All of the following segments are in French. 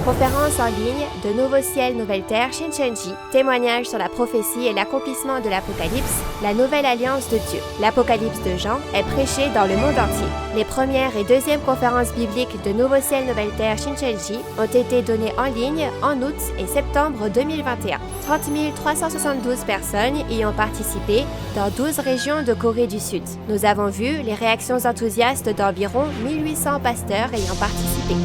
Conférence en ligne de Nouveau Ciel, Nouvelle Terre, Shincheonji, témoignage sur la prophétie et l'accomplissement de l'Apocalypse, la nouvelle alliance de Dieu. L'Apocalypse de Jean est prêché dans le monde entier. Les premières et deuxièmes conférences bibliques de Nouveau Ciel, Nouvelle Terre, Shincheonji ont été données en ligne en août et septembre 2021. 30 372 personnes y ont participé dans 12 régions de Corée du Sud. Nous avons vu les réactions enthousiastes d'environ 1800 pasteurs ayant participé.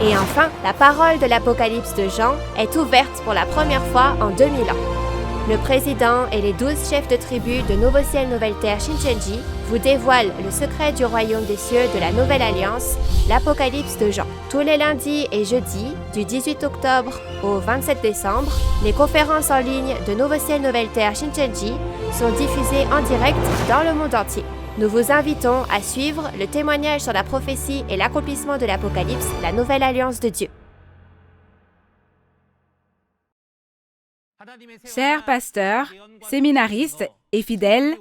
Et enfin, la parole de l'Apocalypse de Jean est ouverte pour la première fois en 2000 ans. Le président et les 12 chefs de tribu de Nouveau Ciel, Nouvelle Terre, Shincheonji vous dévoilent le secret du royaume des cieux de la Nouvelle Alliance, l'Apocalypse de Jean. Tous les lundis et jeudis, du 18 octobre au 27 décembre, les conférences en ligne de Nouveau Ciel, Nouvelle Terre, Shincheonji sont diffusées en direct dans le monde entier. Nous vous invitons à suivre le témoignage sur la prophétie et l'accomplissement de l'Apocalypse, la nouvelle alliance de Dieu. Chers pasteurs, séminaristes et fidèles,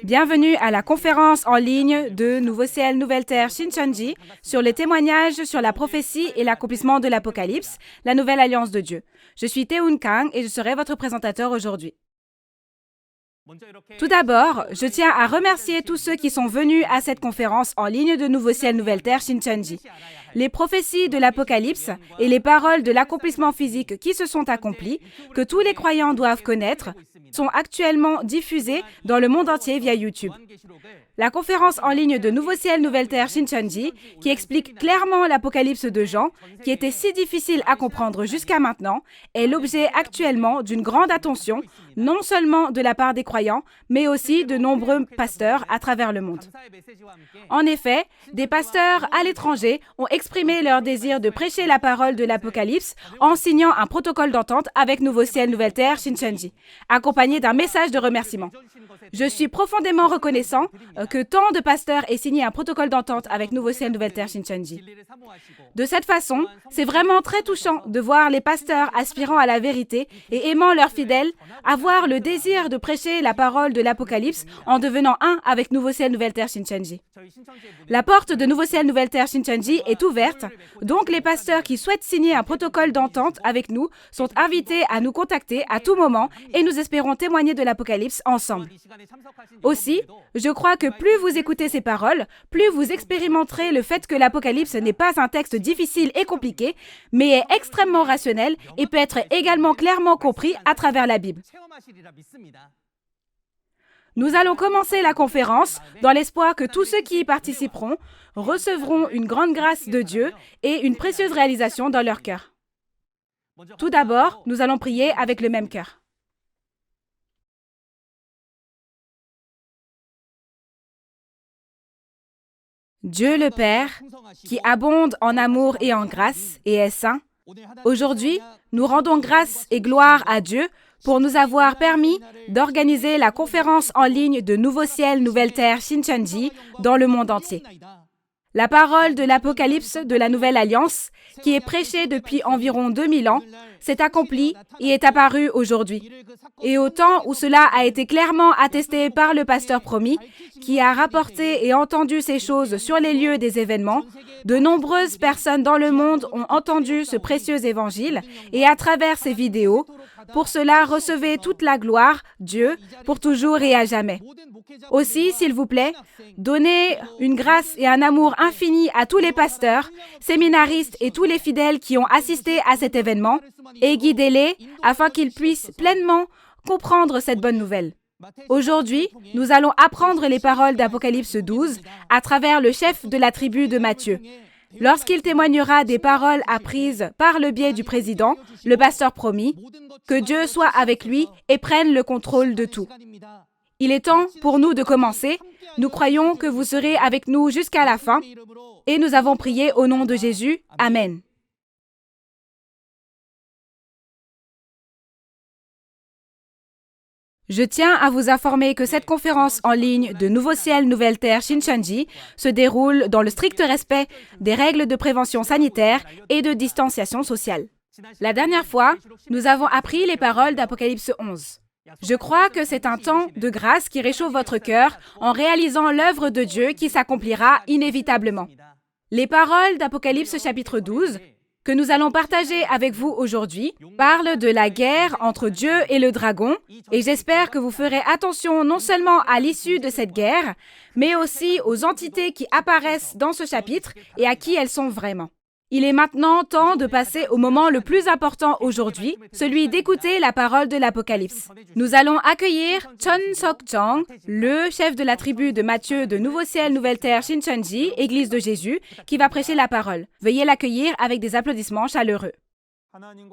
bienvenue à la conférence en ligne de Nouveau Ciel, Nouvelle Terre, Shincheonji sur les témoignages sur la prophétie et l'accomplissement de l'Apocalypse, la nouvelle alliance de Dieu. Je suis Tae-Hoon Kang et je serai votre présentateur aujourd'hui. Tout d'abord, je tiens à remercier tous ceux qui sont venus à cette conférence en ligne de Nouveau Ciel, Nouvelle Terre, Shincheonji. Les prophéties de l'Apocalypse et les paroles de l'accomplissement physique qui se sont accomplies, que tous les croyants doivent connaître, sont actuellement diffusées dans le monde entier via YouTube. La conférence en ligne de Nouveau Ciel, Nouvelle Terre, Shincheonji, qui explique clairement l'Apocalypse de Jean, qui était si difficile à comprendre jusqu'à maintenant, est l'objet actuellement d'une grande attention, non seulement de la part des croyants, mais aussi de nombreux pasteurs à travers le monde. En effet, des pasteurs à l'étranger ont exprimé leur désir de prêcher la parole de l'Apocalypse en signant un protocole d'entente avec Nouveau Ciel, Nouvelle Terre, Shincheonji, accompagné d'un message de remerciement. Je suis profondément reconnaissant que tant de pasteurs aient signé un protocole d'entente avec Nouveau Ciel, Nouvelle Terre, Shincheonji. De cette façon, c'est vraiment très touchant de voir les pasteurs aspirant à la vérité et aimant leurs fidèles avoir le désir de prêcher la parole de l'Apocalypse en devenant un avec Nouveau Ciel, Nouvelle Terre, Shincheonji. La porte de Nouveau Ciel, Nouvelle Terre, Shincheonji est ouverte, donc les pasteurs qui souhaitent signer un protocole d'entente avec nous sont invités à nous contacter à tout moment et nous espérons témoigner de l'Apocalypse ensemble. Aussi, je crois que plus vous écoutez ces paroles, plus vous expérimenterez le fait que l'Apocalypse n'est pas un texte difficile et compliqué, mais est extrêmement rationnel et peut être également clairement compris à travers la Bible. Nous allons commencer la conférence dans l'espoir que tous ceux qui y participeront recevront une grande grâce de Dieu et une précieuse réalisation dans leur cœur. Tout d'abord, nous allons prier avec le même cœur. Dieu le Père, qui abonde en amour et en grâce et est saint, aujourd'hui, nous rendons grâce et gloire à Dieu pour nous avoir permis d'organiser la conférence en ligne de Nouveau Ciel, Nouvelle Terre, Shincheonji dans le monde entier. La parole de l'Apocalypse de la Nouvelle Alliance, qui est prêchée depuis environ 2000 ans, s'est accomplie et est apparue aujourd'hui. Et au temps où cela a été clairement attesté par le pasteur promis, qui a rapporté et entendu ces choses sur les lieux des événements, de nombreuses personnes dans le monde ont entendu ce précieux évangile et à travers ces vidéos, pour cela recevez toute la gloire, Dieu, pour toujours et à jamais. Aussi, s'il vous plaît, donnez une grâce et un amour infini à tous les pasteurs, séminaristes et tous les fidèles qui ont assisté à cet événement et guidez-les afin qu'ils puissent pleinement comprendre cette bonne nouvelle. Aujourd'hui, nous allons apprendre les paroles d'Apocalypse 12 à travers le chef de la tribu de Matthieu. Lorsqu'il témoignera des paroles apprises par le biais du président, le pasteur promis, que Dieu soit avec lui et prenne le contrôle de tout. Il est temps pour nous de commencer. Nous croyons que vous serez avec nous jusqu'à la fin et nous avons prié au nom de Jésus. Amen. Je tiens à vous informer que cette conférence en ligne de Nouveau Ciel, Nouvelle Terre, Shincheonji se déroule dans le strict respect des règles de prévention sanitaire et de distanciation sociale. La dernière fois, nous avons appris les paroles d'Apocalypse 11. Je crois que c'est un temps de grâce qui réchauffe votre cœur en réalisant l'œuvre de Dieu qui s'accomplira inévitablement. Les paroles d'Apocalypse chapitre 12, que nous allons partager avec vous aujourd'hui, parlent de la guerre entre Dieu et le dragon, et j'espère que vous ferez attention non seulement à l'issue de cette guerre, mais aussi aux entités qui apparaissent dans ce chapitre et à qui elles sont vraiment. Il est maintenant temps de passer au moment le plus important aujourd'hui, celui d'écouter la parole de l'Apocalypse. Nous allons accueillir Chon Sok-jong, le chef de la tribu de Matthieu de Nouveau Ciel, Nouvelle Terre, Shincheonji, Église de Jésus, qui va prêcher la parole. Veuillez l'accueillir avec des applaudissements chaleureux.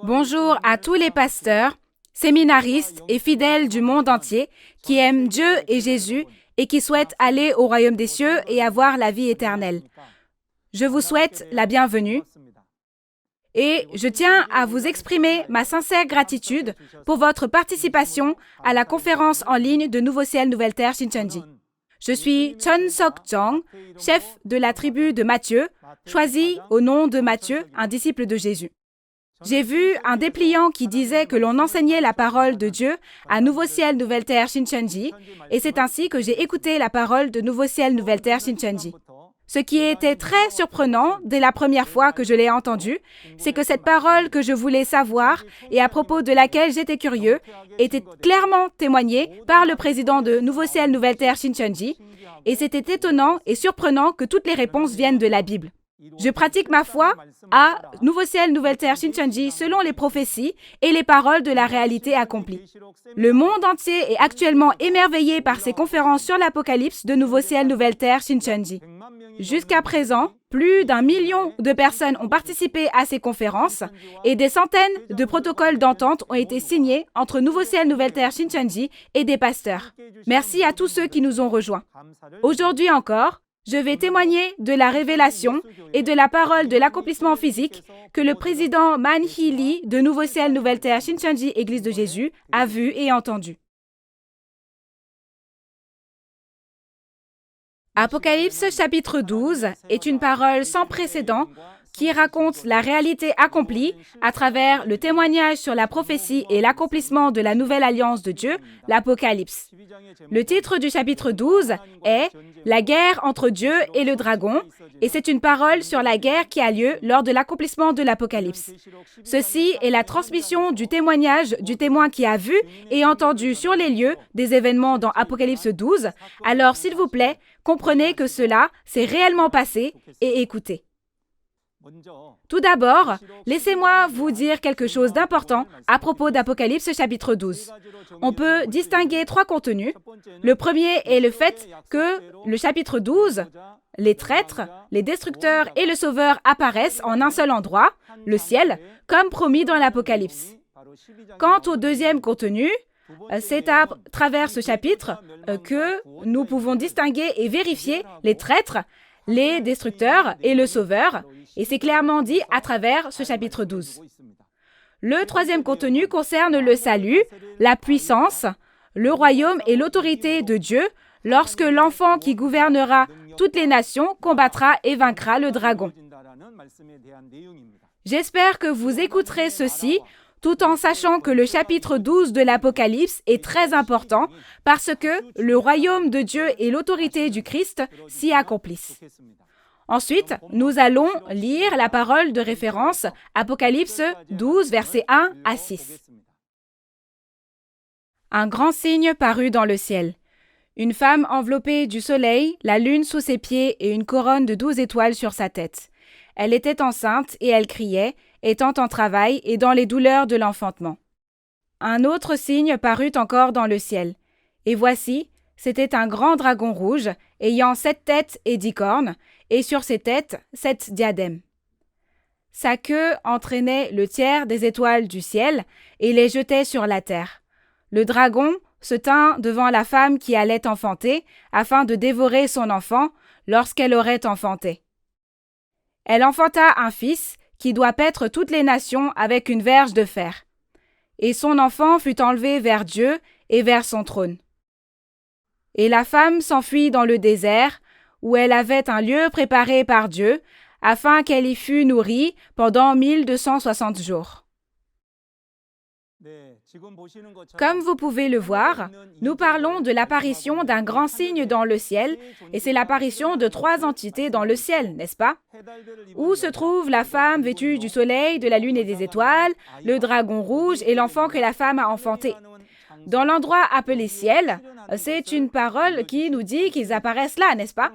Bonjour à tous les pasteurs, séminaristes et fidèles du monde entier qui aiment Dieu et Jésus et qui souhaitent aller au royaume des cieux et avoir la vie éternelle. Je vous souhaite la bienvenue et je tiens à vous exprimer ma sincère gratitude pour votre participation à la conférence en ligne de Nouveau Ciel, Nouvelle Terre, Shincheonji. Je suis Chon Sok-jong, chef de la tribu de Matthieu, choisi au nom de Matthieu, un disciple de Jésus. J'ai vu un dépliant qui disait que l'on enseignait la parole de Dieu à Nouveau Ciel, Nouvelle Terre, Shincheonji, et c'est ainsi que j'ai écouté la parole de Nouveau Ciel, Nouvelle Terre, Shincheonji. Ce qui était très surprenant dès la première fois que je l'ai entendue, c'est que cette parole que je voulais savoir et à propos de laquelle j'étais curieux était clairement témoignée par le président de Nouveau Ciel, Nouvelle Terre, Shincheonji, et c'était étonnant et surprenant que toutes les réponses viennent de la Bible. Je pratique ma foi à Nouveau Ciel, Nouvelle Terre, Shincheonji selon les prophéties et les paroles de la réalité accomplie. Le monde entier est actuellement émerveillé par ces conférences sur l'Apocalypse de Nouveau Ciel, Nouvelle Terre, Shincheonji. Jusqu'à présent, plus d'1 million de personnes ont participé à ces conférences et des centaines de protocoles d'entente ont été signés entre Nouveau Ciel, Nouvelle Terre, Shincheonji et des pasteurs. Merci à tous ceux qui nous ont rejoints. Aujourd'hui encore, je vais témoigner de la révélation et de la parole de l'accomplissement physique que le président Man Hee-lee de Nouveau Ciel, Nouvelle Terre, Shincheonji, Église de Jésus, a vu et entendu. Apocalypse chapitre 12 est une parole sans précédent qui raconte la réalité accomplie à travers le témoignage sur la prophétie et l'accomplissement de la nouvelle alliance de Dieu, l'Apocalypse. Le titre du chapitre 12 est « La guerre entre Dieu et le dragon » et c'est une parole sur la guerre qui a lieu lors de l'accomplissement de l'Apocalypse. Ceci est la transmission du témoignage du témoin qui a vu et entendu sur les lieux des événements dans Apocalypse 12. Alors, s'il vous plaît, comprenez que cela s'est réellement passé et écoutez. Tout d'abord, laissez-moi vous dire quelque chose d'important à propos d'Apocalypse chapitre 12. On peut distinguer 3 contenus. Le premier est le fait que le chapitre 12, les traîtres, les destructeurs et le sauveur apparaissent en un seul endroit, le ciel, comme promis dans l'Apocalypse. Quant au deuxième contenu, c'est à travers ce chapitre que nous pouvons distinguer et vérifier les traîtres, les destructeurs et le sauveur, et c'est clairement dit à travers ce chapitre 12. Le troisième contenu concerne le salut, la puissance, le royaume et l'autorité de Dieu lorsque l'enfant qui gouvernera toutes les nations combattra et vaincra le dragon. J'espère que vous écouterez ceci tout en sachant que le chapitre 12 de l'Apocalypse est très important parce que le royaume de Dieu et l'autorité du Christ s'y accomplissent. Ensuite, nous allons lire la parole de référence Apocalypse 12, versets 1 à 6. Un grand signe parut dans le ciel. Une femme enveloppée du soleil, la lune sous ses pieds et une couronne de 12 étoiles sur sa tête. Elle était enceinte et elle criait, étant en travail et dans les douleurs de l'enfantement. Un autre signe parut encore dans le ciel. Et voici, c'était un grand dragon rouge, ayant 7 têtes et 10 cornes, et sur ses têtes 7 diadèmes. Sa queue entraînait le tiers des étoiles du ciel et les jetait sur la terre. Le dragon se tint devant la femme qui allait enfanter, afin de dévorer son enfant lorsqu'elle aurait enfanté. Elle enfanta un fils qui doit paître toutes les nations avec une verge de fer. Et son enfant fut enlevé vers Dieu et vers son trône. Et la femme s'enfuit dans le désert, où elle avait un lieu préparé par Dieu, afin qu'elle y fût nourrie pendant 1260 jours. Comme vous pouvez le voir, nous parlons de l'apparition d'un grand signe dans le ciel, et c'est l'apparition de 3 entités dans le ciel, n'est-ce pas? Où se trouve la femme vêtue du soleil, de la lune et des étoiles, le dragon rouge et l'enfant que la femme a enfanté? Dans l'endroit appelé ciel, c'est une parole qui nous dit qu'ils apparaissent là, n'est-ce pas?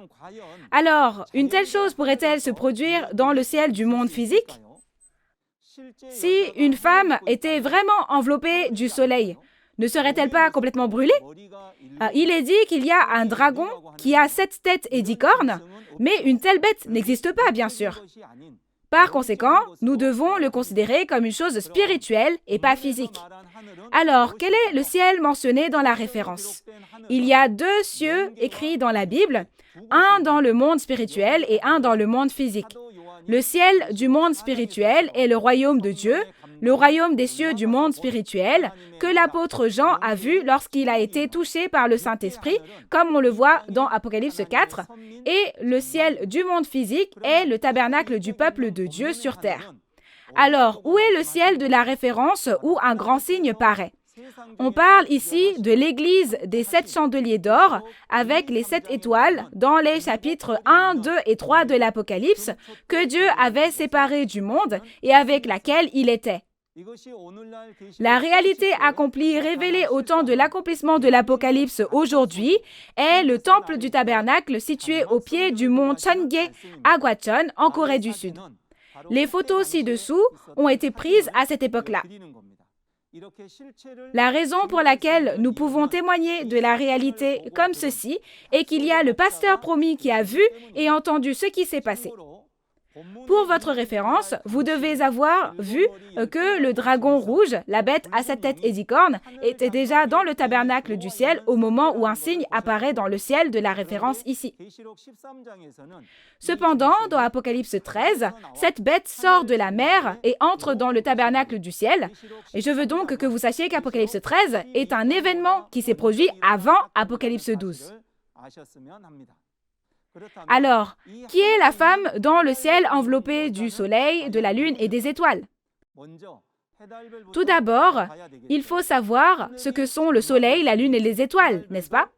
Alors, une telle chose pourrait-elle se produire dans le ciel du monde physique? Si une femme était vraiment enveloppée du soleil, ne serait-elle pas complètement brûlée? Il est dit qu'il y a un dragon qui a 7 têtes et 10 cornes, mais une telle bête n'existe pas, bien sûr. Par conséquent, nous devons le considérer comme une chose spirituelle et pas physique. Alors, quel est le ciel mentionné dans la référence? Il y a 2 cieux écrits dans la Bible, un dans le monde spirituel et un dans le monde physique. Le ciel du monde spirituel est le royaume de Dieu, le royaume des cieux du monde spirituel, que l'apôtre Jean a vu lorsqu'il a été touché par le Saint-Esprit, comme on le voit dans Apocalypse 4, et le ciel du monde physique est le tabernacle du peuple de Dieu sur terre. Alors, où est le ciel de la référence où un grand signe paraît? On parle ici de l'église des 7 chandeliers d'or avec les 7 étoiles dans les chapitres 1, 2 et 3 de l'Apocalypse que Dieu avait séparée du monde et avec laquelle il était. La réalité accomplie révélée au temps de l'accomplissement de l'Apocalypse aujourd'hui est le temple du tabernacle situé au pied du mont Cheonggye à Gwacheon en Corée du Sud. Les photos ci-dessous ont été prises à cette époque-là. La raison pour laquelle nous pouvons témoigner de la réalité comme ceci est qu'il y a le pasteur promis qui a vu et entendu ce qui s'est passé. Pour votre référence, vous devez avoir vu que le dragon rouge, la bête à 7 têtes et 10 cornes, était déjà dans le tabernacle du ciel au moment où un signe apparaît dans le ciel de la référence ici. Cependant, dans Apocalypse 13, cette bête sort de la mer et entre dans le tabernacle du ciel. Et je veux donc que vous sachiez qu'Apocalypse 13 est un événement qui s'est produit avant Apocalypse 12. Alors, qui est la femme dans le ciel enveloppée du soleil, de la lune et des étoiles? Tout d'abord, il faut savoir ce que sont le soleil, la lune et les étoiles, n'est-ce pas?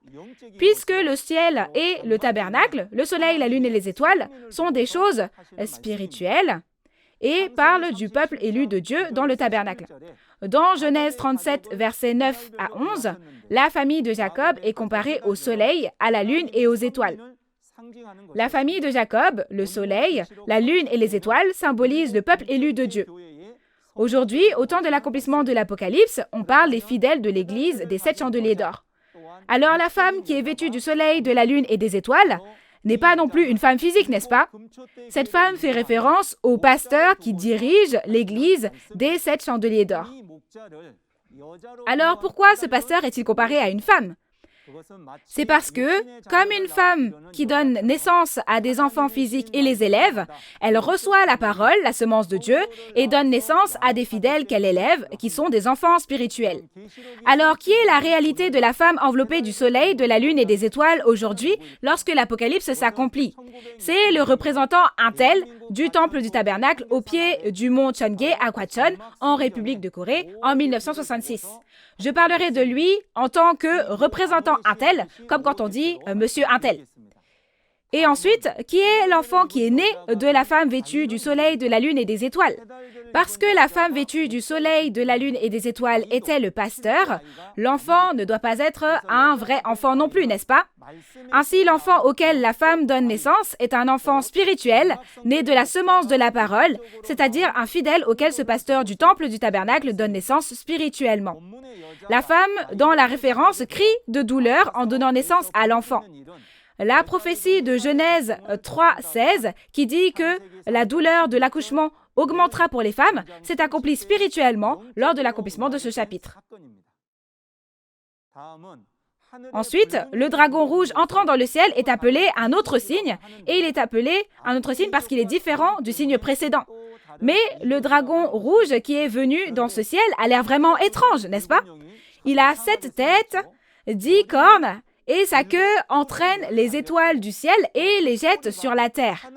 Puisque le ciel et le tabernacle, le soleil, la lune et les étoiles sont des choses spirituelles et parlent du peuple élu de Dieu dans le tabernacle. Dans Genèse 37, versets 9 à 11, la famille de Jacob est comparée au soleil, à la lune et aux étoiles. La famille de Jacob, le soleil, la lune et les étoiles symbolisent le peuple élu de Dieu. Aujourd'hui, au temps de l'accomplissement de l'Apocalypse, on parle des fidèles de l'église des 7 chandeliers d'or. Alors la femme qui est vêtue du soleil, de la lune et des étoiles n'est pas non plus une femme physique, n'est-ce pas? Cette femme fait référence au pasteur qui dirige l'église des 7 chandeliers d'or. Alors pourquoi ce pasteur est-il comparé à une femme? C'est parce que, comme une femme qui donne naissance à des enfants physiques et les élève, elle reçoit la parole, la semence de Dieu, et donne naissance à des fidèles qu'elle élève, qui sont des enfants spirituels. Alors, qui est la réalité de la femme enveloppée du soleil, de la lune et des étoiles aujourd'hui, lorsque l'Apocalypse s'accomplit? C'est le représentant Intel du temple du tabernacle au pied du mont Cheonggye à Gwacheon, en République de Corée, en 1966. Je parlerai de lui en tant que représentant Intel, comme quand on dit Monsieur Intel. Et ensuite, qui est l'enfant qui est né de la femme vêtue du soleil, de la lune et des étoiles? Parce que la femme vêtue du soleil, de la lune et des étoiles était le pasteur, l'enfant ne doit pas être un vrai enfant non plus, n'est-ce pas? Ainsi, l'enfant auquel la femme donne naissance est un enfant spirituel, né de la semence de la parole, c'est-à-dire un fidèle auquel ce pasteur du temple du tabernacle donne naissance spirituellement. La femme, dans la référence, crie de douleur en donnant naissance à l'enfant. La prophétie de Genèse 3:16, qui dit que la douleur de l'accouchement augmentera pour les femmes, s'est accomplie spirituellement lors de l'accomplissement de ce chapitre. Ensuite, le dragon rouge entrant dans le ciel est appelé un autre signe, et il est appelé un autre signe parce qu'il est différent du signe précédent. Mais le dragon rouge qui est venu dans ce ciel a l'air vraiment étrange, n'est-ce pas? Il a 7 têtes, 10 cornes et sa queue entraîne les étoiles du ciel et les jette sur la terre.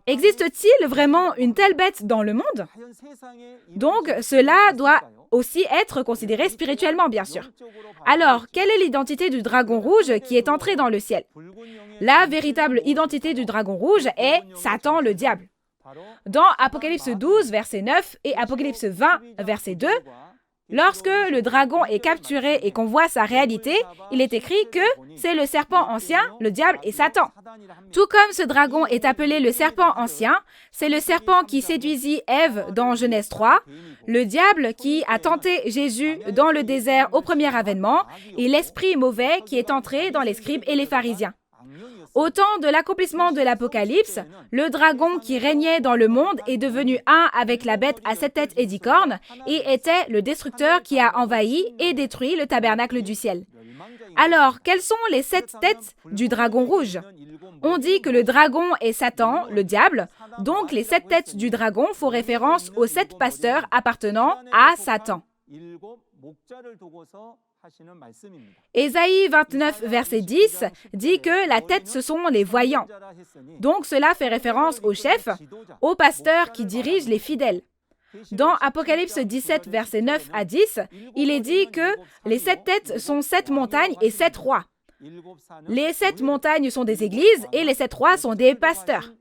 Existe-t-il vraiment une telle bête dans le monde? Donc, cela doit aussi être considéré spirituellement, bien sûr. Alors, quelle est l'identité du dragon rouge qui est entré dans le ciel? La véritable identité du dragon rouge est Satan, le diable. Dans Apocalypse 12, verset 9 et Apocalypse 20, verset 2, lorsque le dragon est capturé et qu'on voit sa réalité, il est écrit que c'est le serpent ancien, le diable et Satan. Tout comme ce dragon est appelé le serpent ancien, c'est le serpent qui séduisit Ève dans Genèse 3, le diable qui a tenté Jésus dans le désert au premier avènement et l'esprit mauvais qui est entré dans les scribes et les pharisiens. Au temps de l'accomplissement de l'Apocalypse, le dragon qui régnait dans le monde est devenu un avec la bête à 7 têtes et 10 cornes et était le destructeur qui a envahi et détruit le tabernacle du ciel. Alors, quelles sont les 7 têtes du dragon rouge? On dit que le dragon est Satan, le diable, donc les 7 têtes du dragon font référence aux 7 pasteurs appartenant à Satan. Ésaïe 29, verset 10 dit que la tête, ce sont les voyants. Donc cela fait référence aux chefs, aux pasteurs qui dirigent les fidèles. Dans Apocalypse 17, verset 9 à 10, il est dit que les 7 têtes sont 7 montagnes et 7 rois. Les 7 montagnes sont des églises et les 7 rois sont des pasteurs.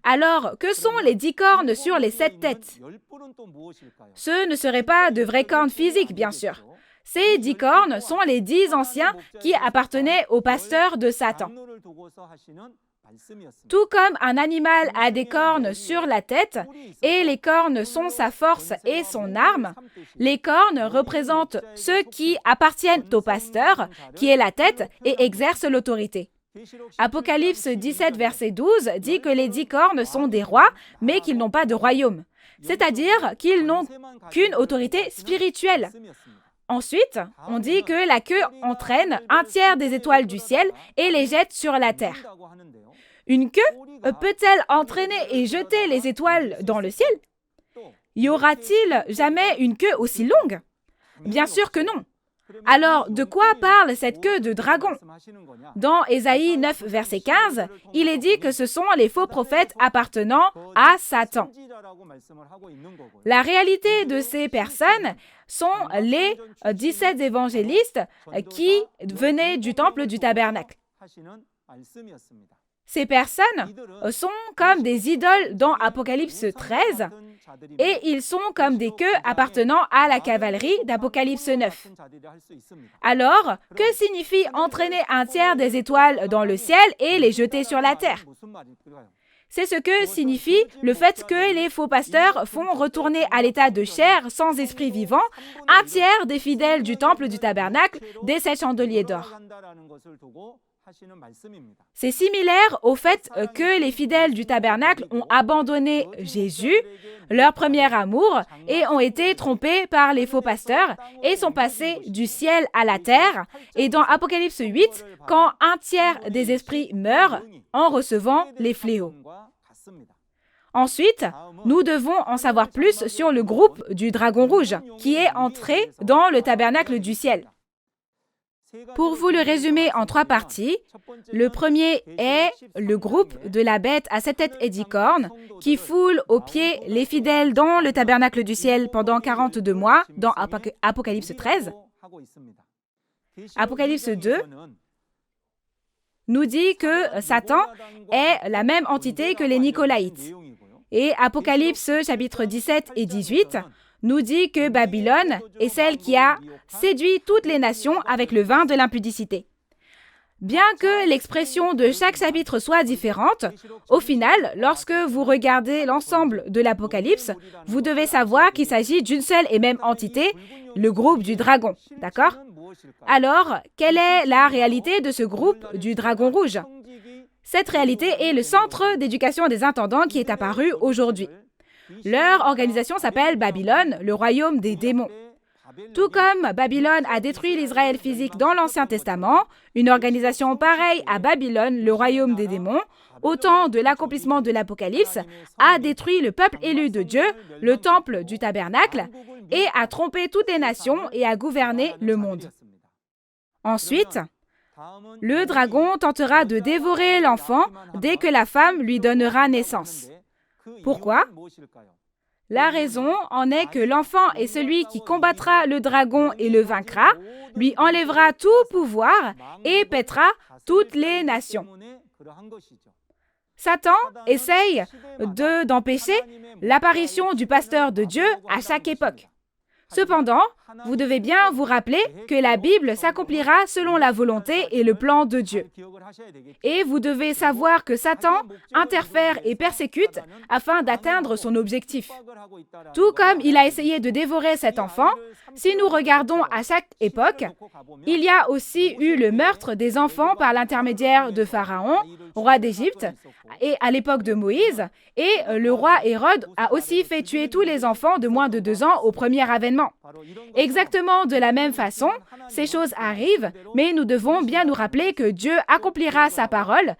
Alors, que sont les 10 cornes sur les 7 têtes? Ce ne seraient pas de vraies cornes physiques, bien sûr. Ces 10 cornes sont les 10 anciens qui appartenaient aux pasteurs de Satan. Tout comme un animal a des cornes sur la tête, et les cornes sont sa force et son arme, les cornes représentent ceux qui appartiennent au pasteur, qui est la tête et exerce l'autorité. Apocalypse 17, verset 12 dit que les 10 cornes sont des rois, mais qu'ils n'ont pas de royaume, c'est-à-dire qu'ils n'ont qu'une autorité spirituelle. Ensuite, on dit que la queue entraîne un tiers des étoiles du ciel et les jette sur la terre. Une queue peut-elle entraîner et jeter les étoiles dans le ciel? Y aura-t-il jamais une queue aussi longue? Bien sûr que non. Alors, de quoi parle cette queue de dragon? Dans Ésaïe 9, verset 15, il est dit que ce sont les faux prophètes appartenant à Satan. La réalité de ces personnes sont les 17 évangélistes qui venaient du temple du tabernacle. Ces personnes sont comme des idoles dans Apocalypse 13 et ils sont comme des queues appartenant à la cavalerie d'Apocalypse 9. Alors, que signifie entraîner un tiers des étoiles dans le ciel et les jeter sur la terre? C'est ce que signifie le fait que les faux pasteurs font retourner à l'état de chair sans esprit vivant un tiers des fidèles du temple du tabernacle des 7 chandeliers d'or. C'est similaire au fait que les fidèles du tabernacle ont abandonné Jésus, leur premier amour, et ont été trompés par les faux pasteurs et sont passés du ciel à la terre. Et dans Apocalypse 8, quand un tiers des esprits meurent en recevant les fléaux. Ensuite, nous devons en savoir plus sur le groupe du dragon rouge qui est entré dans le tabernacle du ciel. Pour vous le résumer en 3 parties, le premier est le groupe de la bête à 7 têtes et 10 cornes qui foule aux pieds les fidèles dans le tabernacle du ciel pendant 42 mois dans Apocalypse 13. Apocalypse 2 nous dit que Satan est la même entité que les Nicolaïtes. Et Apocalypse chapitre 17 et 18 nous dit que Babylone est celle qui a séduit toutes les nations avec le vin de l'impudicité. Bien que l'expression de chaque chapitre soit différente, au final, lorsque vous regardez l'ensemble de l'Apocalypse, vous devez savoir qu'il s'agit d'une seule et même entité, le groupe du dragon, d'accord? Alors, quelle est la réalité de ce groupe du dragon rouge? Cette réalité est le centre d'éducation des intendants qui est apparu aujourd'hui. Leur organisation s'appelle Babylone, le royaume des démons. Tout comme Babylone a détruit l'Israël physique dans l'Ancien Testament, une organisation pareille à Babylone, le royaume des démons, au temps de l'accomplissement de l'Apocalypse, a détruit le peuple élu de Dieu, le temple du tabernacle, et a trompé toutes les nations et a gouverné le monde. Ensuite, Le dragon tentera de dévorer l'enfant dès que la femme lui donnera naissance. Pourquoi? La raison en est que l'enfant est celui qui combattra le dragon et le vaincra, lui enlèvera tout pouvoir et paîtra toutes les nations. Satan essaye d'empêcher l'apparition du pasteur de Dieu à chaque époque. Cependant, vous devez bien vous rappeler que la Bible s'accomplira selon la volonté et le plan de Dieu. Et vous devez savoir que Satan interfère et persécute afin d'atteindre son objectif. Tout comme il a essayé de dévorer cet enfant, si nous regardons à chaque époque, il y a aussi eu le meurtre des enfants par l'intermédiaire de Pharaon, roi d'Égypte, et à l'époque de Moïse, et le roi Hérode a aussi fait tuer tous les enfants de moins de 2 ans au premier avènement. Exactement de la même façon, ces choses arrivent, mais nous devons bien nous rappeler que Dieu accomplira sa parole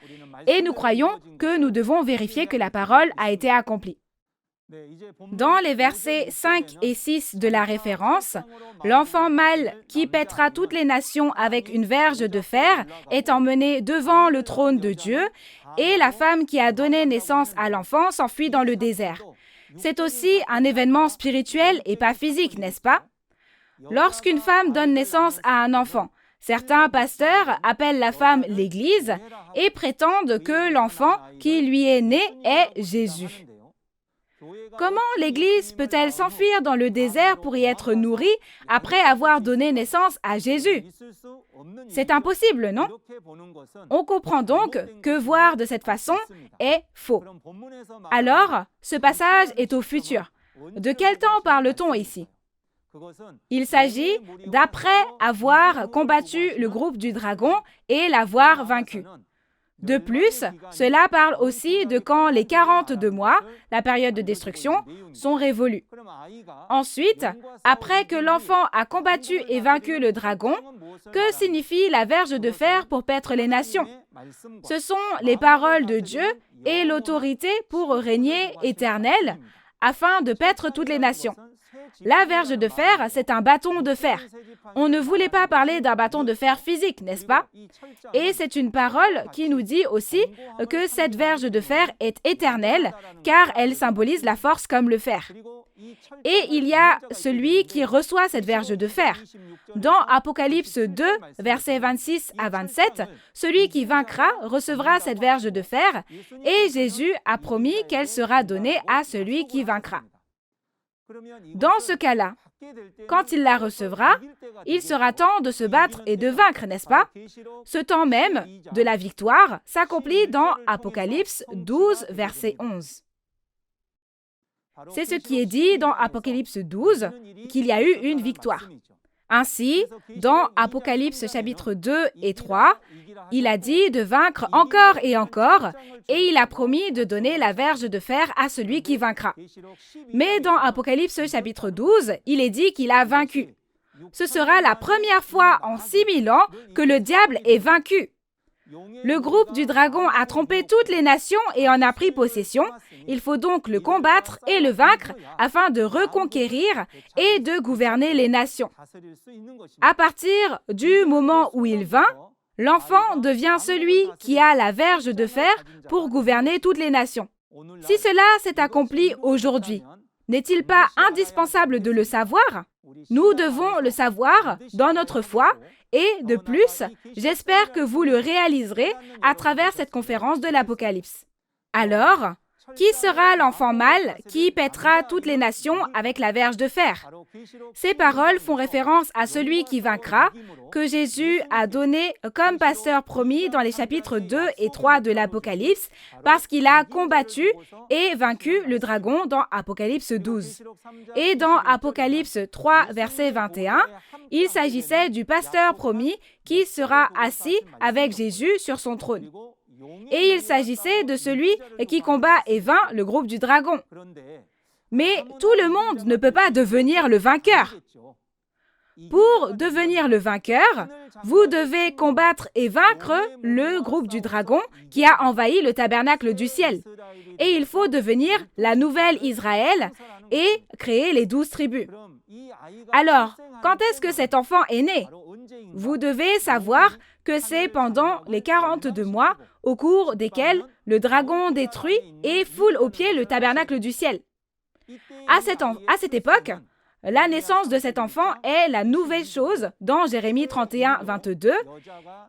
et nous croyons que nous devons vérifier que la parole a été accomplie. Dans les versets 5 et 6 de la référence, l'enfant mâle qui paîtra toutes les nations avec une verge de fer est emmené devant le trône de Dieu et la femme qui a donné naissance à l'enfant s'enfuit dans le désert. C'est aussi un événement spirituel et pas physique, n'est-ce pas? Lorsqu'une femme donne naissance à un enfant, certains pasteurs appellent la femme l'Église et prétendent que l'enfant qui lui est né est Jésus. Comment l'Église peut-elle s'enfuir dans le désert pour y être nourrie après avoir donné naissance à Jésus? C'est impossible, non? On comprend donc que voir de cette façon est faux. Alors, ce passage est au futur. De quel temps parle-t-on ici? Il s'agit d'après avoir combattu le groupe du dragon et l'avoir vaincu. De plus, cela parle aussi de quand les 42 mois, la période de destruction, sont révolus. Ensuite, après que l'enfant a combattu et vaincu le dragon, que signifie la verge de fer pour paître les nations? Ce sont les paroles de Dieu et l'autorité pour régner éternel afin de paître toutes les nations. La verge de fer, c'est un bâton de fer. On ne voulait pas parler d'un bâton de fer physique, n'est-ce pas? Et c'est une parole qui nous dit aussi que cette verge de fer est éternelle, car elle symbolise la force comme le fer. Et il y a celui qui reçoit cette verge de fer. Dans Apocalypse 2, versets 26 à 27, celui qui vaincra recevra cette verge de fer, et Jésus a promis qu'elle sera donnée à celui qui vaincra. Dans ce cas-là, quand il la recevra, il sera temps de se battre et de vaincre, n'est-ce pas? Ce temps même de la victoire s'accomplit dans Apocalypse 12, verset 11. C'est ce qui est dit dans Apocalypse 12, qu'il y a eu une victoire. Ainsi, dans Apocalypse chapitre 2 et 3, il a dit de vaincre encore et encore, et il a promis de donner la verge de fer à celui qui vaincra. Mais dans Apocalypse chapitre 12, il est dit qu'il a vaincu. Ce sera la première fois en 6000 ans que le diable est vaincu. Le groupe du dragon a trompé toutes les nations et en a pris possession. Il faut donc le combattre et le vaincre afin de reconquérir et de gouverner les nations. À partir du moment où il vainc, l'enfant devient celui qui a la verge de fer pour gouverner toutes les nations. Si cela s'est accompli aujourd'hui, n'est-il pas indispensable de le savoir? Nous devons le savoir dans notre foi et, de plus, j'espère que vous le réaliserez à travers cette conférence de l'Apocalypse. Alors, qui sera l'enfant mâle qui paîtra toutes les nations avec la verge de fer? Ces paroles font référence à celui qui vaincra, que Jésus a donné comme pasteur promis dans les chapitres 2 et 3 de l'Apocalypse, parce qu'il a combattu et vaincu le dragon dans Apocalypse 12. Et dans Apocalypse 3, verset 21, il s'agissait du pasteur promis qui sera assis avec Jésus sur son trône. Et il s'agissait de celui qui combat et vainc le groupe du dragon. Mais tout le monde ne peut pas devenir le vainqueur. Pour devenir le vainqueur, vous devez combattre et vaincre le groupe du dragon qui a envahi le tabernacle du ciel. Et il faut devenir la nouvelle Israël et créer les 12 tribus. Alors, quand est-ce que cet enfant est né? Vous devez savoir que c'est pendant les 42 mois au cours desquels le dragon détruit et foule aux pieds le tabernacle du ciel. À cette époque, la naissance de cet enfant est la nouvelle chose dans Jérémie 31, 22,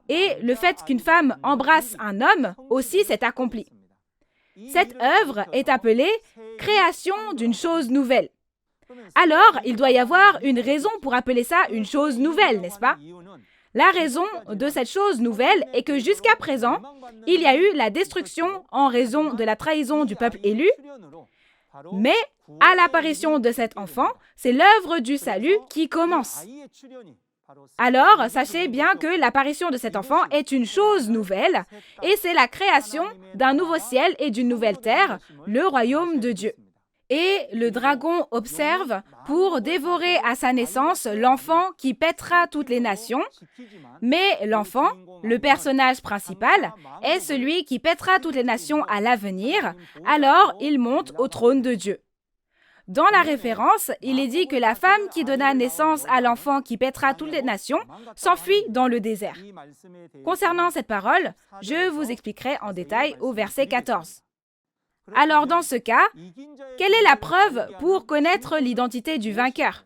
et le fait qu'une femme embrasse un homme aussi s'est accompli. Cette œuvre est appelée « création d'une chose nouvelle ». Alors, il doit y avoir une raison pour appeler ça une chose nouvelle, n'est-ce pas? La raison de cette chose nouvelle est que jusqu'à présent, il y a eu la destruction en raison de la trahison du peuple élu, mais à l'apparition de cet enfant, c'est l'œuvre du salut qui commence. Alors, sachez bien que l'apparition de cet enfant est une chose nouvelle et c'est la création d'un nouveau ciel et d'une nouvelle terre, le royaume de Dieu. Et le dragon observe pour dévorer à sa naissance l'enfant qui pètera toutes les nations, mais l'enfant, le personnage principal, est celui qui pètera toutes les nations à l'avenir, alors il monte au trône de Dieu. Dans la référence, il est dit que la femme qui donna naissance à l'enfant qui pètera toutes les nations s'enfuit dans le désert. Concernant cette parole, je vous expliquerai en détail au verset 14. Alors dans ce cas, quelle est la preuve pour connaître l'identité du vainqueur?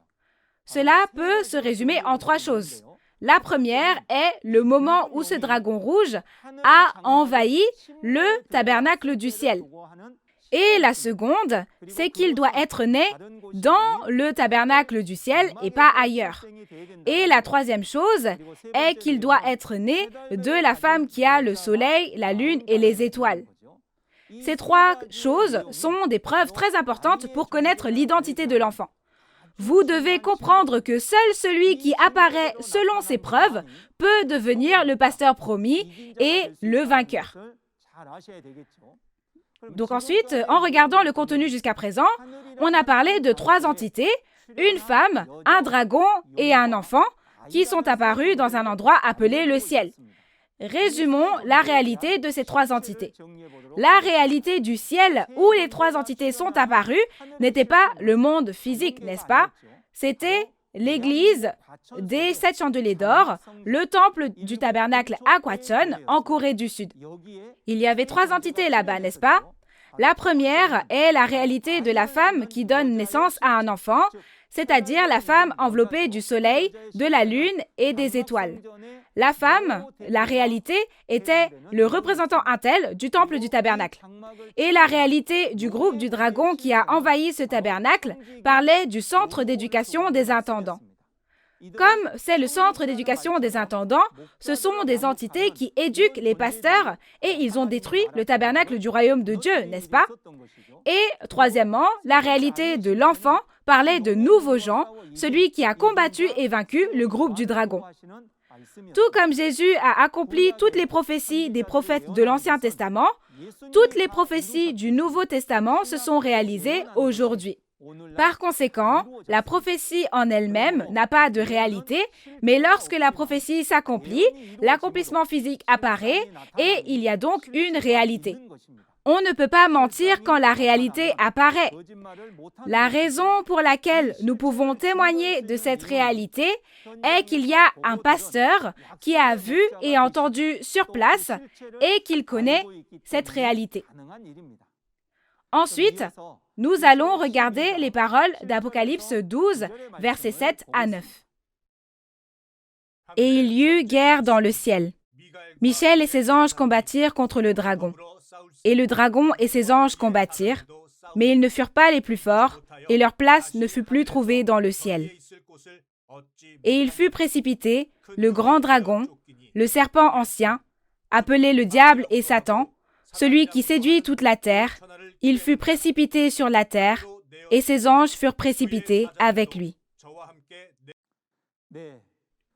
Cela peut se résumer en 3 choses. La première est le moment où ce dragon rouge a envahi le tabernacle du ciel. Et la seconde, c'est qu'il doit être né dans le tabernacle du ciel et pas ailleurs. Et la troisième chose est qu'il doit être né de la femme qui a le soleil, la lune et les étoiles. Ces 3 choses sont des preuves très importantes pour connaître l'identité de l'enfant. Vous devez comprendre que seul celui qui apparaît selon ces preuves peut devenir le pasteur promis et le vainqueur. Donc ensuite, en regardant le contenu jusqu'à présent, on a parlé de 3 entités, une femme, un dragon et un enfant, qui sont apparus dans un endroit appelé le ciel. Résumons la réalité de ces 3 entités. La réalité du ciel où les 3 entités sont apparues n'était pas le monde physique, n'est-ce pas? C'était l'église des 7 chandeliers d'or, le temple du tabernacle à Gwacheon, en Corée du Sud. Il y avait 3 entités là-bas, n'est-ce pas? La première est la réalité de la femme qui donne naissance à un enfant, c'est-à-dire la femme enveloppée du soleil, de la lune et des étoiles. La femme, la réalité, était le représentant intel du temple du tabernacle. Et la réalité du groupe du dragon qui a envahi ce tabernacle parlait du centre d'éducation des intendants. Comme c'est le centre d'éducation des intendants, ce sont des entités qui éduquent les pasteurs et ils ont détruit le tabernacle du royaume de Dieu, n'est-ce pas? Et troisièmement, la réalité de l'enfant parlait de nouveaux gens, celui qui a combattu et vaincu le groupe du dragon. Tout comme Jésus a accompli toutes les prophéties des prophètes de l'Ancien Testament, toutes les prophéties du Nouveau Testament se sont réalisées aujourd'hui. Par conséquent, la prophétie en elle-même n'a pas de réalité, mais lorsque la prophétie s'accomplit, l'accomplissement physique apparaît et il y a donc une réalité. On ne peut pas mentir quand la réalité apparaît. La raison pour laquelle nous pouvons témoigner de cette réalité est qu'il y a un pasteur qui a vu et entendu sur place et qu'il connaît cette réalité. Ensuite, nous allons regarder les paroles d'Apocalypse 12, versets 7 à 9. Et il y eut guerre dans le ciel. Michel et ses anges combattirent contre le dragon. Et le dragon et ses anges combattirent, mais ils ne furent pas les plus forts, et leur place ne fut plus trouvée dans le ciel. Et il fut précipité, le grand dragon, le serpent ancien, appelé le diable et Satan, celui qui séduit toute la terre, il fut précipité sur la terre, et ses anges furent précipités avec lui.